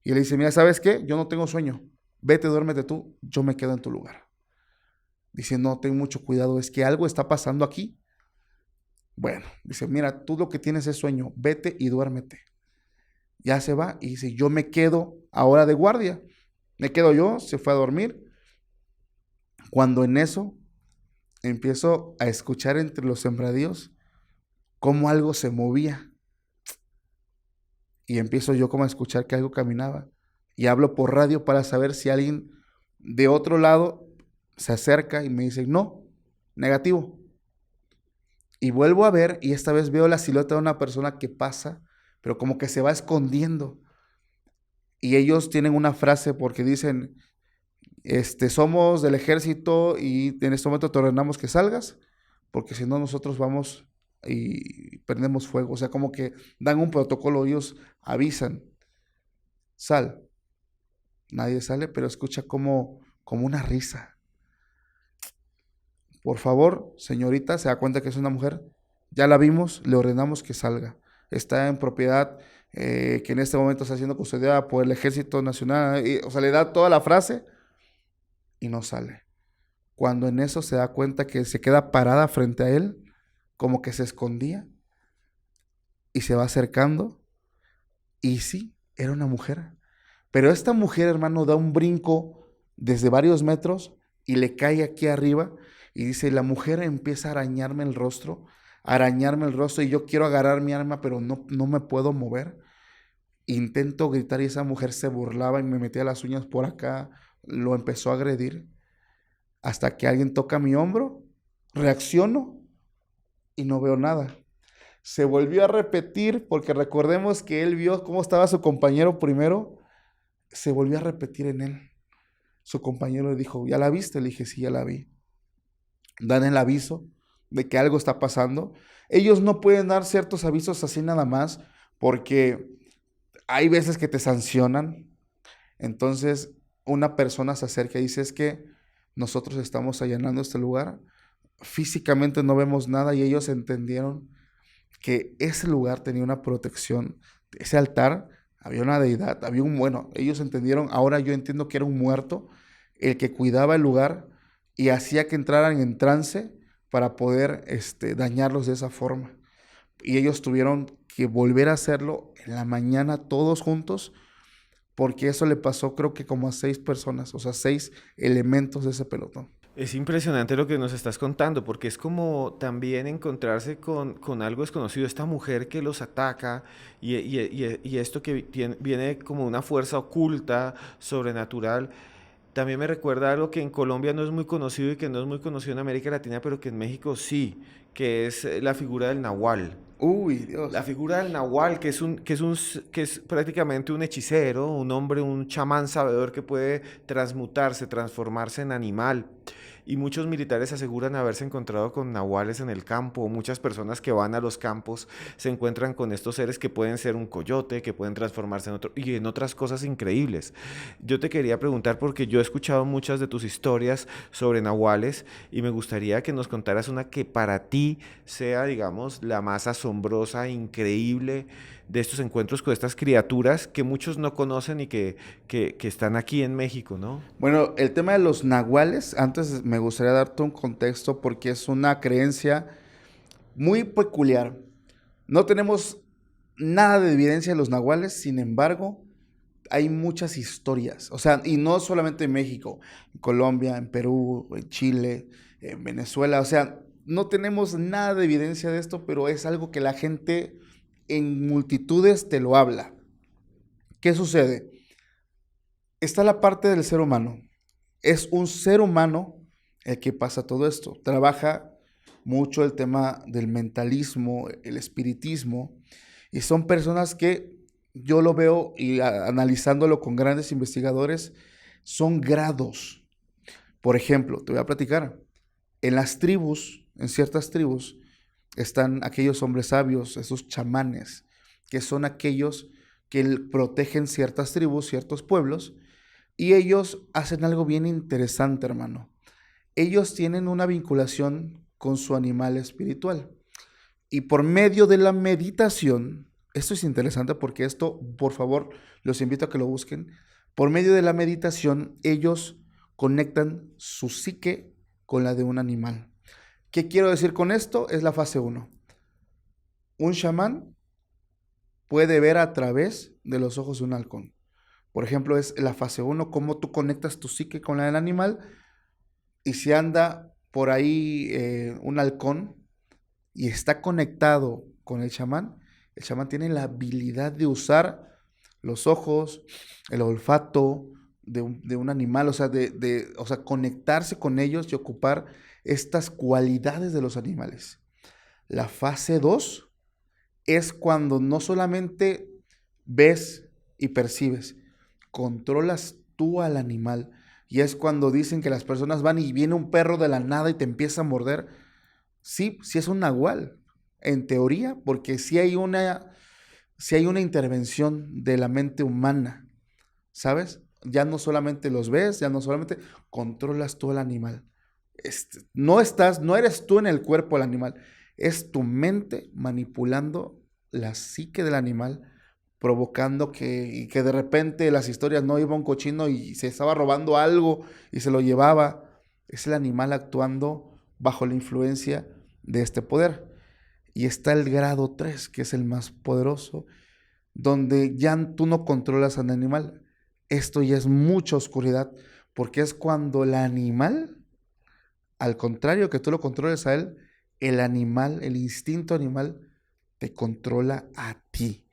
Y le dice, mira, ¿sabes qué? Yo no tengo sueño. Vete, duérmete tú. Yo me quedo en tu lugar. Dice, no, ten mucho cuidado. Es que algo está pasando aquí. Bueno, dice, mira, tú lo que tienes es sueño. Vete y duérmete. Ya se va y dice, yo me quedo ahora de guardia. Me quedo yo, se fue a dormir. Cuando en eso empiezo a escuchar entre los sembradíos cómo algo se movía. Y empiezo yo como a escuchar que algo caminaba. Y hablo por radio para saber si alguien de otro lado se acerca y me dice, no, negativo. Y vuelvo a ver y esta vez veo la silueta de una persona que pasa, pero como que se va escondiendo. Y ellos tienen una frase porque dicen, somos del ejército y en este momento te ordenamos que salgas, porque si no nosotros vamos y prendemos fuego. O sea, como que dan un protocolo, ellos avisan, sal. Nadie sale, pero escucha como una risa. Por favor, señorita, se da cuenta que es una mujer, ya la vimos, le ordenamos que salga. Está en propiedad que en este momento está siendo custodiada por el Ejército Nacional. O sea, le da toda la frase y no sale. Cuando en eso se da cuenta que se queda parada frente a él, como que se escondía y se va acercando. Y sí, era una mujer. Pero esta mujer, hermano, da un brinco desde varios metros y le cae aquí arriba. Y dice, la mujer empieza a arañarme el rostro y yo quiero agarrar mi arma, pero no me puedo mover. Intento gritar y esa mujer se burlaba y me metía las uñas por acá, lo empezó a agredir. Hasta que alguien toca mi hombro, reacciono y no veo nada. Se volvió a repetir porque recordemos que él vio cómo estaba su compañero primero. Se volvió a repetir en él. Su compañero le dijo, ¿ya la viste? Le dije, sí, ya la vi. Dan el aviso de que algo está pasando. Ellos no pueden dar ciertos avisos así nada más porque hay veces que te sancionan. Entonces una persona se acerca y dice, es que nosotros estamos allanando este lugar, físicamente no vemos nada y ellos entendieron que ese lugar tenía una protección, ese altar, había una deidad, bueno, ellos entendieron, ahora yo entiendo que era un muerto el que cuidaba el lugar y hacía que entraran en trance para poder dañarlos de esa forma. Y ellos tuvieron que volver a hacerlo en la mañana todos juntos, porque eso le pasó creo que como a 6 personas, o sea, 6 elementos de ese pelotón. Es impresionante lo que nos estás contando, porque es como también encontrarse con algo desconocido, esta mujer que los ataca y esto que viene como una fuerza oculta, sobrenatural. También me recuerda algo que en Colombia no es muy conocido y que no es muy conocido en América Latina, pero que en México sí, que es la figura del nahual. Uy, La Dios. figura del nahual, que es prácticamente un hechicero, un hombre, un chamán sabedor que puede transmutarse, transformarse en animal. Y muchos militares aseguran haberse encontrado con nahuales en el campo, o muchas personas que van a los campos se encuentran con estos seres que pueden ser un coyote, que pueden transformarse en otro, y en otras cosas increíbles. Yo te quería preguntar porque yo he escuchado muchas de tus historias sobre nahuales y me gustaría que nos contaras una que para ti sea, digamos, la más asombrosa, increíble de estos encuentros con estas criaturas que muchos no conocen y que están aquí en México, ¿no? Bueno, el tema de los nahuales, antes me gustaría darte un contexto porque es una creencia muy peculiar. No tenemos nada de evidencia de los nahuales, sin embargo, hay muchas historias. O sea, y no solamente en México, en Colombia, en Perú, en Chile, en Venezuela. O sea, no tenemos nada de evidencia de esto, pero es algo que la gente en multitudes te lo habla. ¿Qué sucede? Está la parte del ser humano. Es un ser humano el que pasa todo esto. Trabaja mucho el tema del mentalismo, el espiritismo, y son personas que yo lo veo y analizándolo con grandes investigadores, son grados. Por ejemplo, te voy a platicar, en las tribus, en ciertas tribus, están aquellos hombres sabios, esos chamanes, que son aquellos que protegen ciertas tribus, ciertos pueblos, y ellos hacen algo bien interesante, hermano. Ellos tienen una vinculación con su animal espiritual. Y por medio de la meditación, esto es interesante porque esto, por favor, los invito a que lo busquen. Por medio de la meditación, ellos conectan su psique con la de un animal. ¿Qué quiero decir con esto? Es la fase uno. Un chamán puede ver a través de los ojos de un halcón. Por ejemplo, es la fase uno, cómo tú conectas tu psique con la del animal, y si anda por ahí un halcón y está conectado con el chamán tiene la habilidad de usar los ojos, el olfato de un animal, o sea, o sea, conectarse con ellos y ocupar estas cualidades de los animales. La fase 2 es cuando no solamente ves y percibes, controlas tú al animal. Y es cuando dicen que las personas van y viene un perro de la nada y te empieza a morder. Sí, sí es un nahual, en teoría, porque sí hay una intervención de la mente humana, ¿sabes? Ya no solamente los ves, ya no solamente controlas tú al animal. No eres tú en el cuerpo del animal, es tu mente manipulando la psique del animal, provocando y que de repente las historias no iba un cochino y se estaba robando algo y se lo llevaba. Es el animal actuando bajo la influencia de este poder. Y está el grado 3 que es el más poderoso, donde ya tú no controlas al animal. Esto ya es mucha oscuridad, porque es cuando el animal, al contrario que tú lo controles a él, el animal, el instinto animal, te controla a ti.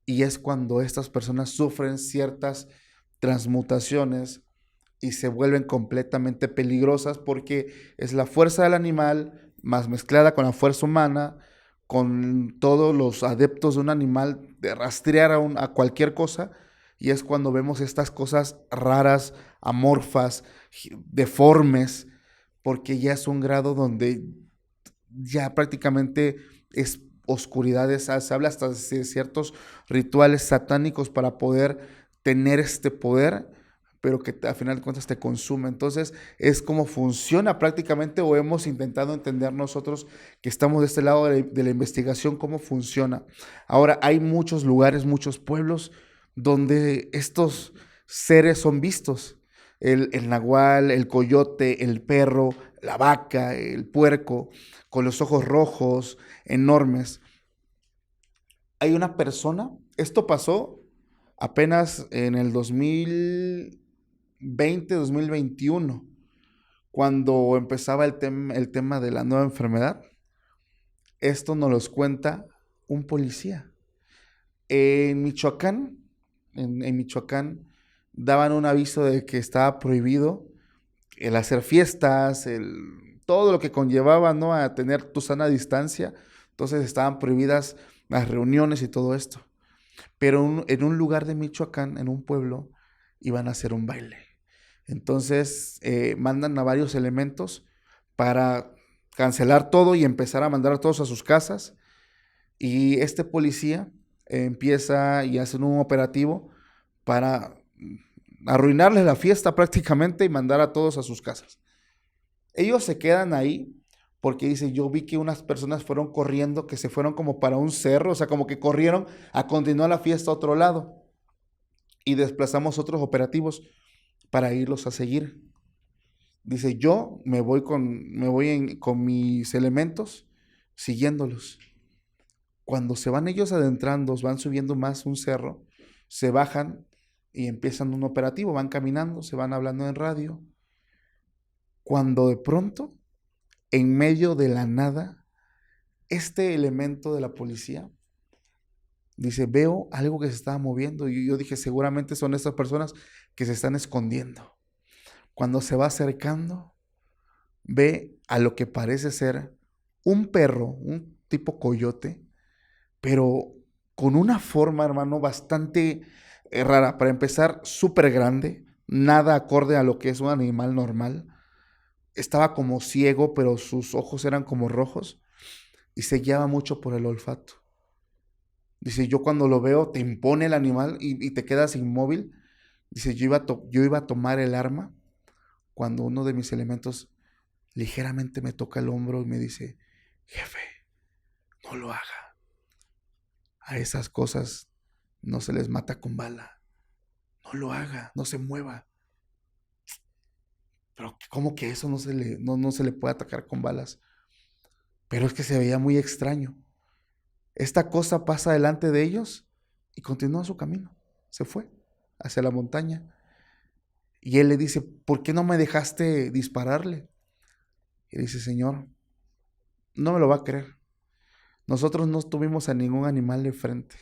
Y es cuando estas personas sufren ciertas transmutaciones y se vuelven completamente peligrosas porque es la fuerza del animal más mezclada con la fuerza humana, con todos los adeptos de un animal, de rastrear a cualquier cosa, y es cuando vemos estas cosas raras, amorfas, deformes, porque ya es un grado donde ya prácticamente es oscuridades, se habla hasta de ciertos rituales satánicos para poder tener este poder, pero que a final de cuentas te consume. Entonces es como funciona prácticamente, o hemos intentado entender nosotros que estamos de este lado de la investigación, cómo funciona. Ahora hay muchos lugares, muchos pueblos donde estos seres son vistos. El nahual, el coyote, el perro, la vaca, el puerco, con los ojos rojos, enormes. hay una persona, esto pasó apenas en el 2020, 2021, cuando empezaba el tema de la nueva enfermedad. Esto nos los cuenta un policía. En Michoacán, en Michoacán, daban un aviso de que estaba prohibido el hacer fiestas, todo lo que conllevaba, ¿no?, a tener tu sana distancia. Entonces estaban prohibidas las reuniones y todo esto. Pero en un lugar de Michoacán, en un pueblo, iban a hacer un baile. Entonces mandan a varios elementos para cancelar todo y empezar a mandar a todos a sus casas. Y este policía empieza y hace un operativo para arruinarles la fiesta prácticamente y mandar a todos a sus casas. Ellos se quedan ahí porque dice, yo vi que unas personas fueron corriendo, que se fueron como para un cerro, o sea, como que corrieron a continuar la fiesta a otro lado. Y desplazamos otros operativos para irlos a seguir. Dice, yo me voy con mis elementos siguiéndolos. Cuando se van ellos adentrando, van subiendo más un cerro, se bajan y empiezan un operativo, van caminando, se van hablando en radio. Cuando de pronto, en medio de la nada, este elemento de la policía dice, veo algo que se estaba moviendo. Y yo dije, seguramente son estas personas que se están escondiendo. Cuando se va acercando, ve a lo que parece ser un perro, un tipo coyote, pero con una forma, hermano, bastante rara. Para empezar, súper grande, nada acorde a lo que es un animal normal. Estaba como ciego, pero sus ojos eran como rojos y se guiaba mucho por el olfato. Dice, yo cuando lo veo, te impone el animal y te quedas inmóvil. Dice, yo iba a tomar el arma cuando uno de mis elementos ligeramente me toca el hombro y me dice, jefe, no lo haga. A esas cosas no se les mata con bala. No lo haga, no se mueva. Pero ¿cómo que eso no se le puede atacar con balas? Pero es que se veía muy extraño. Esta cosa pasa delante de ellos y continúa su camino. Se fue hacia la montaña. Y él le dice, ¿por qué no me dejaste dispararle? Y dice, señor, no me lo va a creer. Nosotros no tuvimos a ningún animal de frente.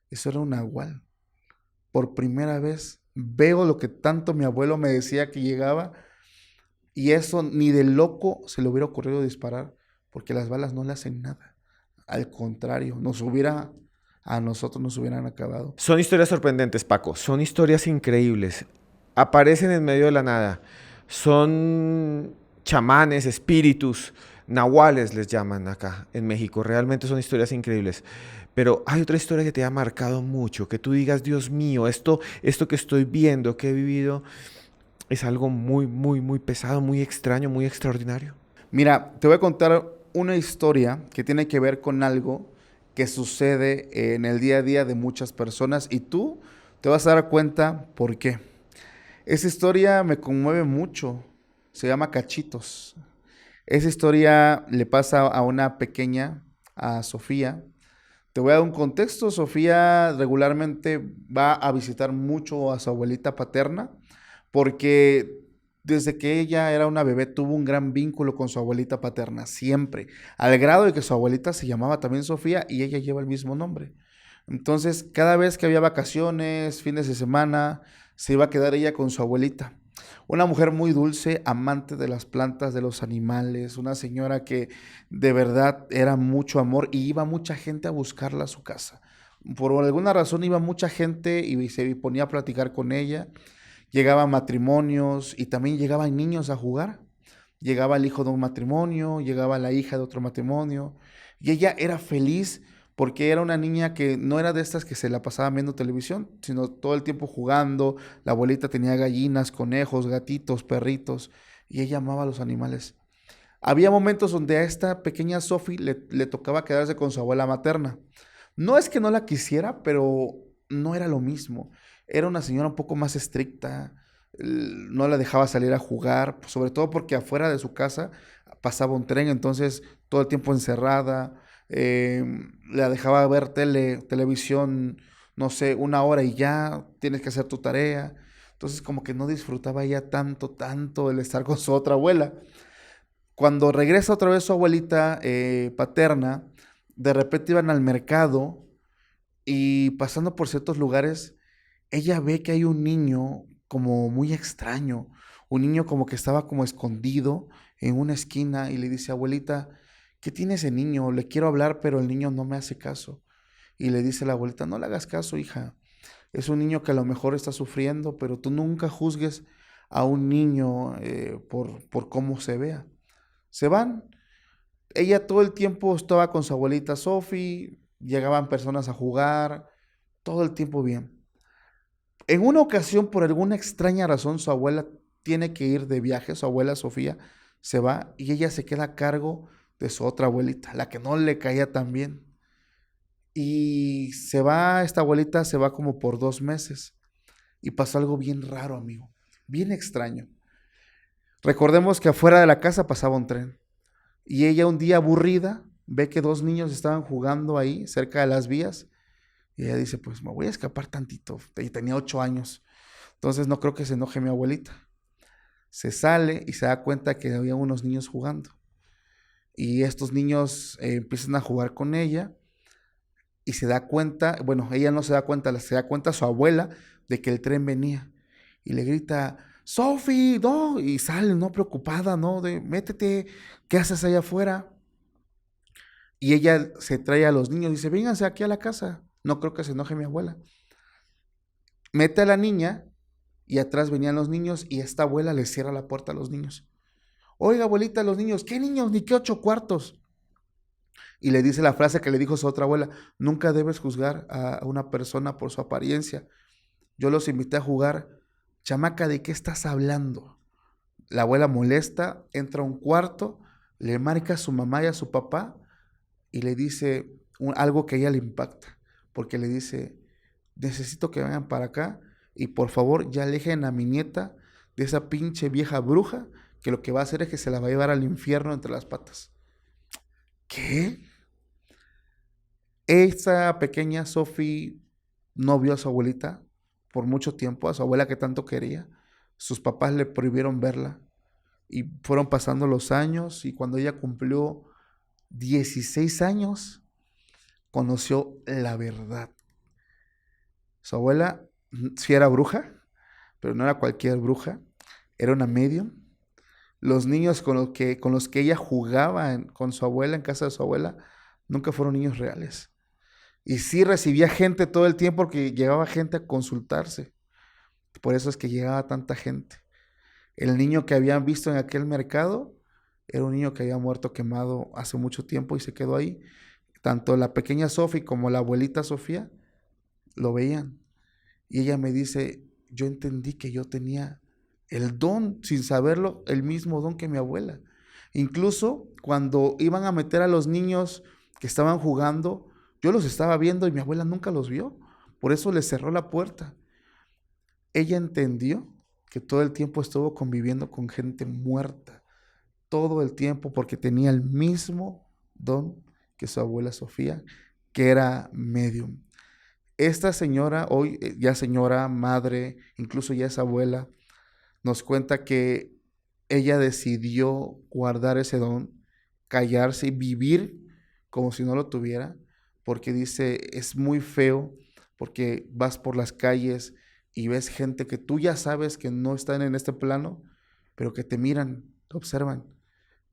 Eso era un nahual. Por primera vez veo lo que tanto mi abuelo me decía que llegaba. Y eso ni de loco se le hubiera ocurrido disparar, porque las balas no le hacen nada. Al contrario, a nosotros nos hubieran acabado. Son historias sorprendentes, Paco. Son historias increíbles. Aparecen en medio de la nada. Son chamanes, espíritus, nahuales les llaman acá en México. Realmente son historias increíbles. Pero hay otra historia que te ha marcado mucho, que tú digas, Dios mío, esto que estoy viendo, que he vivido, es algo muy, muy, muy pesado, muy extraño, muy extraordinario. Mira, te voy a contar una historia que tiene que ver con algo que sucede en el día a día de muchas personas y tú te vas a dar cuenta por qué. Esa historia me conmueve mucho. Se llama Cachitos. Esa historia le pasa a una pequeña, a Sofía. Te voy a dar un contexto. Sofía regularmente va a visitar mucho a su abuelita paterna porque desde que ella era una bebé tuvo un gran vínculo con su abuelita paterna, siempre, al grado de que su abuelita se llamaba también Sofía y ella lleva el mismo nombre. Entonces, cada vez que había vacaciones, fines de semana, se iba a quedar ella con su abuelita. Una mujer muy dulce, amante de las plantas, de los animales, una señora que de verdad era mucho amor y iba mucha gente a buscarla a su casa. Por alguna razón iba mucha gente y se ponía a platicar con ella. Llegaban matrimonios y también llegaban niños a jugar. Llegaba el hijo de un matrimonio, llegaba la hija de otro matrimonio. Y ella era feliz porque era una niña que no era de estas que se la pasaba viendo televisión, sino todo el tiempo jugando. La abuelita tenía gallinas, conejos, gatitos, perritos, y ella amaba a los animales. Había momentos donde a esta pequeña Sophie le tocaba quedarse con su abuela materna. No es que no la quisiera, pero no era lo mismo. Era una señora un poco más estricta, no la dejaba salir a jugar, sobre todo porque afuera de su casa pasaba un tren, entonces todo el tiempo encerrada. eh, la dejaba ver televisión, no sé, 1 hora y ya tienes que hacer tu tarea. Entonces como que no disfrutaba ella tanto el estar con su otra abuela. Cuando regresa otra vez su abuelita paterna, de repente iban al mercado y pasando por ciertos lugares, ella ve que hay un niño como muy extraño, un niño como que estaba como escondido en una esquina y le dice, abuelita, ¿qué tiene ese niño? Le quiero hablar, pero el niño no me hace caso. Y le dice la abuelita, no le hagas caso, hija. Es un niño que a lo mejor está sufriendo, pero tú nunca juzgues a un niño por cómo se vea. Se van. Ella todo el tiempo estaba con su abuelita Sophie, llegaban personas a jugar, todo el tiempo bien. En una ocasión, por alguna extraña razón, su abuela tiene que ir de viaje, su abuela Sofía se va y ella se queda a cargo de su otra abuelita, la que no le caía tan bien. Y se va, esta abuelita se va como por 2 meses y pasó algo bien raro, amigo, bien extraño. Recordemos que afuera de la casa pasaba un tren y ella un día aburrida ve que 2 niños estaban jugando ahí cerca de las vías y ella dice, pues me voy a escapar tantito. Y tenía 8 años. Entonces no creo que se enoje mi abuelita. Se sale y se da cuenta que había unos niños jugando. Y estos niños empiezan a jugar con ella y se da cuenta, bueno, ella no se da cuenta, se da cuenta su abuela de que el tren venía. Y le grita, Sophie, no, y sale, no, preocupada, no, de métete, ¿qué haces allá afuera? Y ella se trae a los niños y dice, vénganse aquí a la casa. No creo que se enoje mi abuela. Mete a la niña y atrás venían los niños y esta abuela le cierra la puerta a los niños. Oiga, abuelita, los niños, ¿qué niños? Ni qué 8 cuartos. Y le dice la frase que le dijo su otra abuela, nunca debes juzgar a una persona por su apariencia. Yo los invité a jugar. Chamaca, ¿de qué estás hablando? La abuela molesta, entra a un cuarto, le marca a su mamá y a su papá y le dice algo que a ella le impacta, porque le dice, necesito que vengan para acá y por favor ya alejen a mi nieta de esa pinche vieja bruja que lo que va a hacer es que se la va a llevar al infierno entre las patas. ¿Qué? Esta pequeña Sophie no vio a su abuelita por mucho tiempo, a su abuela que tanto quería. Sus papás le prohibieron verla y fueron pasando los años y cuando ella cumplió 16 años, conoció la verdad. Su abuela sí era bruja, pero no era cualquier bruja, era una medium. Los niños con los que ella jugaba con su abuela, en casa de su abuela, nunca fueron niños reales. Y sí recibía gente todo el tiempo porque llegaba gente a consultarse. Por eso es que llegaba tanta gente. El niño que habían visto en aquel mercado era un niño que había muerto quemado hace mucho tiempo y se quedó ahí. Tanto la pequeña Sofía como la abuelita Sofía lo veían. Y ella me dice, yo entendí que yo tenía el don, sin saberlo, el mismo don que mi abuela. Incluso cuando iban a meter a los niños que estaban jugando, yo los estaba viendo y mi abuela nunca los vio. Por eso les cerró la puerta. Ella entendió que todo el tiempo estuvo conviviendo con gente muerta. Todo el tiempo porque tenía el mismo don que su abuela Sofía, que era medium. Esta señora, hoy ya señora, madre, incluso ya es abuela, nos cuenta que ella decidió guardar ese don, callarse y vivir como si no lo tuviera, porque dice, es muy feo, porque vas por las calles y ves gente que tú ya sabes que no están en este plano, pero que te miran, te observan,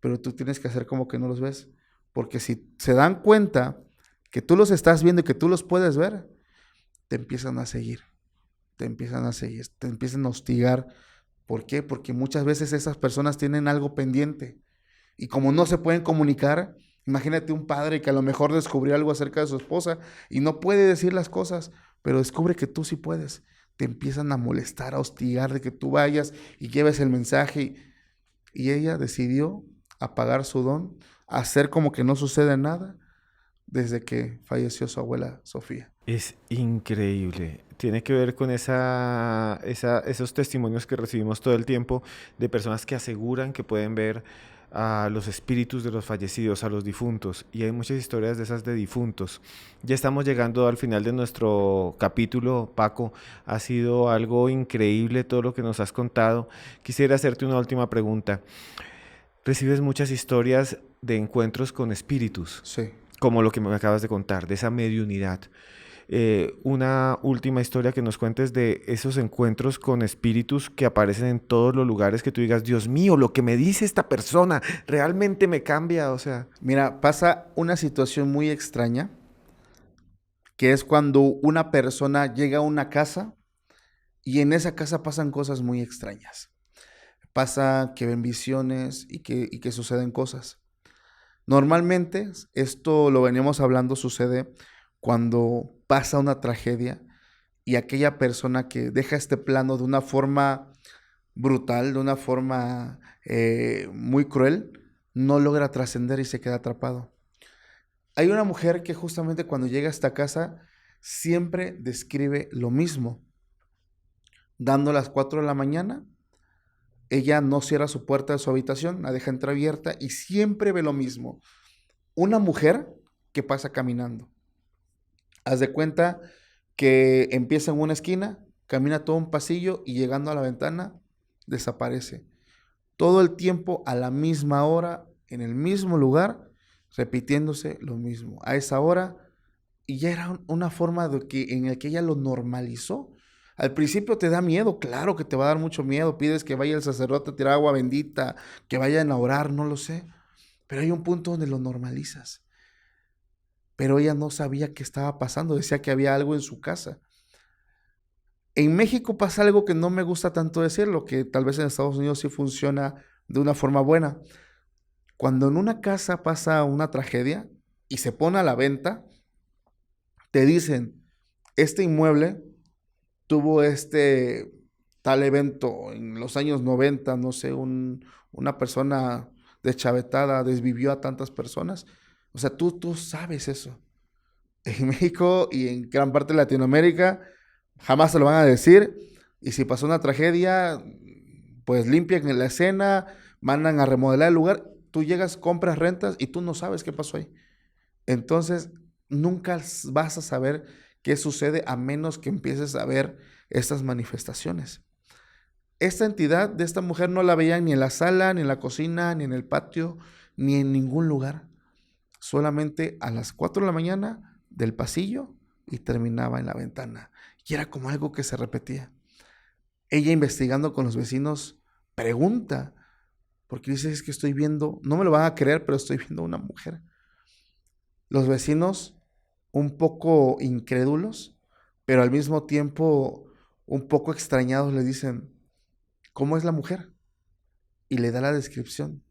pero tú tienes que hacer como que no los ves, porque si se dan cuenta que tú los estás viendo y que tú los puedes ver, te empiezan a seguir, te empiezan a hostigar. ¿Por qué? Porque muchas veces esas personas tienen algo pendiente y como no se pueden comunicar, imagínate un padre que a lo mejor descubrió algo acerca de su esposa y no puede decir las cosas, pero descubre que tú sí puedes. Te empiezan a molestar, a hostigar de que tú vayas y lleves el mensaje. Y ella decidió apagar su don, hacer como que no sucede nada desde que falleció su abuela Sofía. Es increíble. Tiene que ver con esos testimonios que recibimos todo el tiempo de personas que aseguran que pueden ver a los espíritus de los fallecidos, a los difuntos. Y hay muchas historias de esas de difuntos. Ya estamos llegando al final de nuestro capítulo, Paco. Ha sido algo increíble todo lo que nos has contado. Quisiera hacerte una última pregunta. Recibes muchas historias de encuentros con espíritus, Sí. como lo que me acabas de contar, de esa mediunidad. Una última historia que nos cuentes de esos encuentros con espíritus que aparecen en todos los lugares, que tú digas, Dios mío, lo que me dice esta persona realmente me cambia, o sea. Mira, pasa una situación muy extraña, que es cuando una persona llega a una casa y en esa casa pasan cosas muy extrañas. Pasa que ven visiones y que suceden cosas. Normalmente, esto lo veníamos hablando, sucede cuando pasa una tragedia y aquella persona que deja este plano de una forma brutal, de una forma muy cruel, no logra trascender y se queda atrapado. Hay una mujer que justamente cuando llega a esta casa siempre describe lo mismo. Dando las 4 de la mañana, ella no cierra su puerta de su habitación, la deja entreabierta y siempre ve lo mismo. Una mujer que pasa caminando. Haz de cuenta que empieza en una esquina, camina todo un pasillo y llegando a la ventana, desaparece. Todo el tiempo a la misma hora, en el mismo lugar, repitiéndose lo mismo. A esa hora, y ya era una forma en la que ella lo normalizó. Al principio te da miedo, claro que te va a dar mucho miedo. Pides que vaya el sacerdote a tirar agua bendita, que vayan a orar, no lo sé. Pero hay un punto donde lo normalizas. Pero ella no sabía qué estaba pasando, decía que había algo en su casa. En México pasa algo que no me gusta tanto decirlo, que tal vez en Estados Unidos sí funciona de una forma buena. Cuando en una casa pasa una tragedia y se pone a la venta, te dicen, este inmueble tuvo este tal evento en los años 90, no sé, una persona deschavetada desvivió a tantas personas. O sea, tú sabes eso. En México y en gran parte de Latinoamérica jamás se lo van a decir. Y si pasó una tragedia, pues limpian la escena, mandan a remodelar el lugar. Tú llegas, compras, rentas y tú no sabes qué pasó ahí. Entonces, nunca vas a saber qué sucede a menos que empieces a ver estas manifestaciones. Esta entidad de esta mujer no la veían ni en la sala, ni en la cocina, ni en el patio, ni en ningún lugar. Solamente a las 4 de la mañana del pasillo y terminaba en la ventana. Y era como algo que se repetía. Ella investigando con los vecinos pregunta, porque dice, es que estoy viendo, no me lo van a creer, pero estoy viendo una mujer. Los vecinos un poco incrédulos, pero al mismo tiempo un poco extrañados le dicen, ¿cómo es la mujer? Y le da la descripción.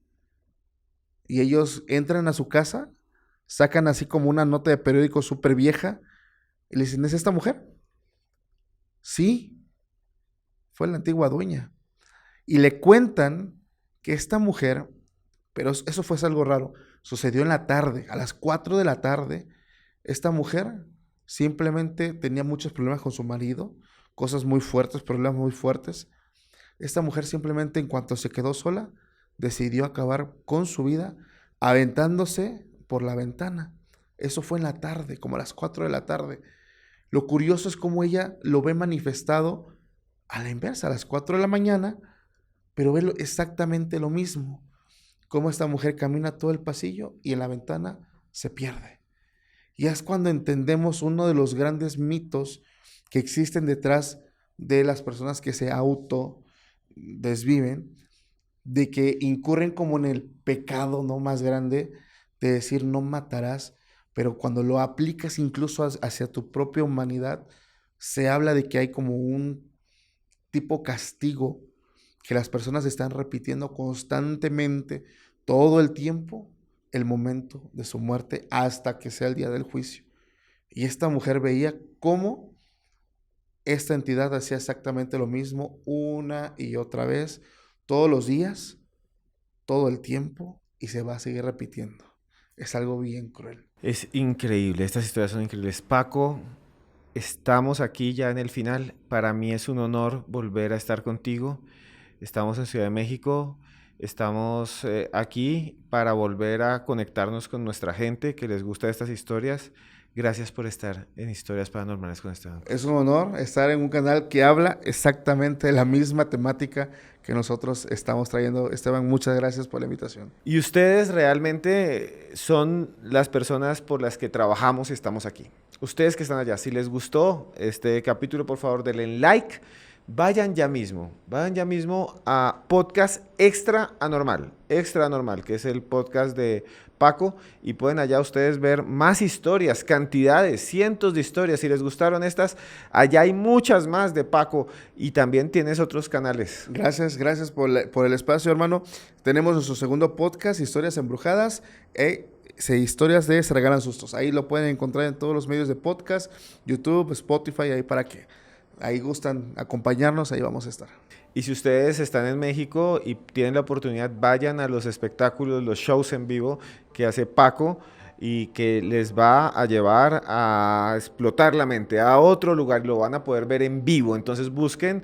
Y ellos entran a su casa, sacan así como una nota de periódico súper vieja y le dicen, ¿es esta mujer? Sí, fue la antigua dueña. Y le cuentan que esta mujer, pero eso fue algo raro, sucedió en la tarde, a las 4 de la tarde, esta mujer simplemente tenía muchos problemas con su marido, cosas muy fuertes, problemas muy fuertes. Esta mujer simplemente en cuanto se quedó sola, decidió acabar con su vida aventándose por la ventana. Eso fue en la tarde, como a las 4 de la tarde. Lo curioso es cómo ella lo ve manifestado a la inversa, a las 4 de la mañana, pero ve exactamente lo mismo. Cómo esta mujer camina todo el pasillo y en la ventana se pierde. Y es cuando entendemos uno de los grandes mitos que existen detrás de las personas que se auto desviven, de que incurren como en el pecado no más grande de decir no matarás, pero cuando lo aplicas incluso hacia tu propia humanidad, se habla de que hay como un tipo castigo que las personas están repitiendo constantemente todo el tiempo el momento de su muerte hasta que sea el día del juicio. Y esta mujer veía cómo esta entidad hacía exactamente lo mismo una y otra vez, todos los días, todo el tiempo, y se va a seguir repitiendo. Es algo bien cruel. Es increíble, estas historias son increíbles. Paco, estamos aquí ya en el final. Para mí es un honor volver a estar contigo. Estamos en Ciudad de México. Estamos aquí para volver a conectarnos con nuestra gente que les gusta estas historias. Gracias por estar en Historias Paranormales con Esteban Cruz. Es un honor estar en un canal que habla exactamente de la misma temática que nosotros estamos trayendo. Esteban, muchas gracias por la invitación. Y ustedes realmente son las personas por las que trabajamos y estamos aquí. Ustedes que están allá, si les gustó este capítulo, por favor denle like. Vayan ya mismo a Podcast Extra Anormal, que es el podcast de Paco, y pueden allá ustedes ver más historias, cantidades, cientos de historias. Si les gustaron estas, allá hay muchas más de Paco, y también tienes otros canales. Gracias por el espacio, hermano. Tenemos nuestro segundo podcast, Historias Embrujadas, historias de Se Regalan Sustos. Ahí lo pueden encontrar en todos los medios de podcast, YouTube, Spotify, ahí para que ahí gustan acompañarnos, ahí vamos a estar. Y si ustedes están en México y tienen la oportunidad, vayan a los espectáculos, los shows en vivo que hace Paco y que les va a llevar a explotar la mente a otro lugar, lo van a poder ver en vivo. Entonces busquen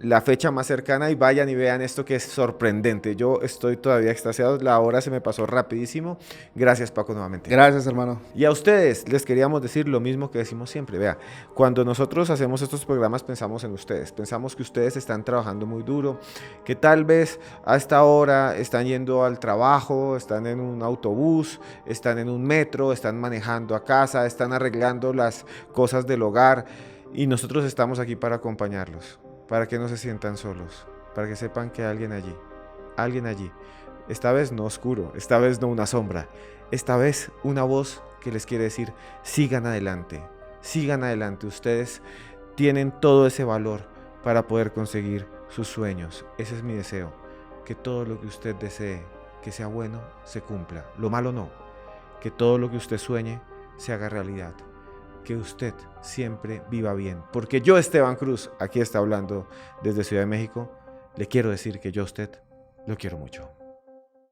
la fecha más cercana y vayan y vean esto que es sorprendente. Yo estoy todavía extasiado, la hora se me pasó rapidísimo. Gracias, Paco, nuevamente. Gracias, hermano. Y a ustedes les queríamos decir lo mismo que decimos siempre. Vea, cuando nosotros hacemos estos programas pensamos en ustedes, pensamos que ustedes están trabajando muy duro, que tal vez a esta hora están yendo al trabajo, están en un autobús, están en un metro, están manejando a casa, están arreglando las cosas del hogar, y nosotros estamos aquí para acompañarlos, para que no se sientan solos, para que sepan que hay alguien allí, esta vez no oscuro, esta vez no una sombra, esta vez una voz que les quiere decir: sigan adelante, ustedes tienen todo ese valor para poder conseguir sus sueños. Ese es mi deseo, que todo lo que usted desee, que sea bueno, se cumpla, lo malo no. Que todo lo que usted sueñe se haga realidad. Que usted siempre viva bien. Porque yo, Esteban Cruz, aquí está hablando desde Ciudad de México, le quiero decir que yo a usted lo quiero mucho.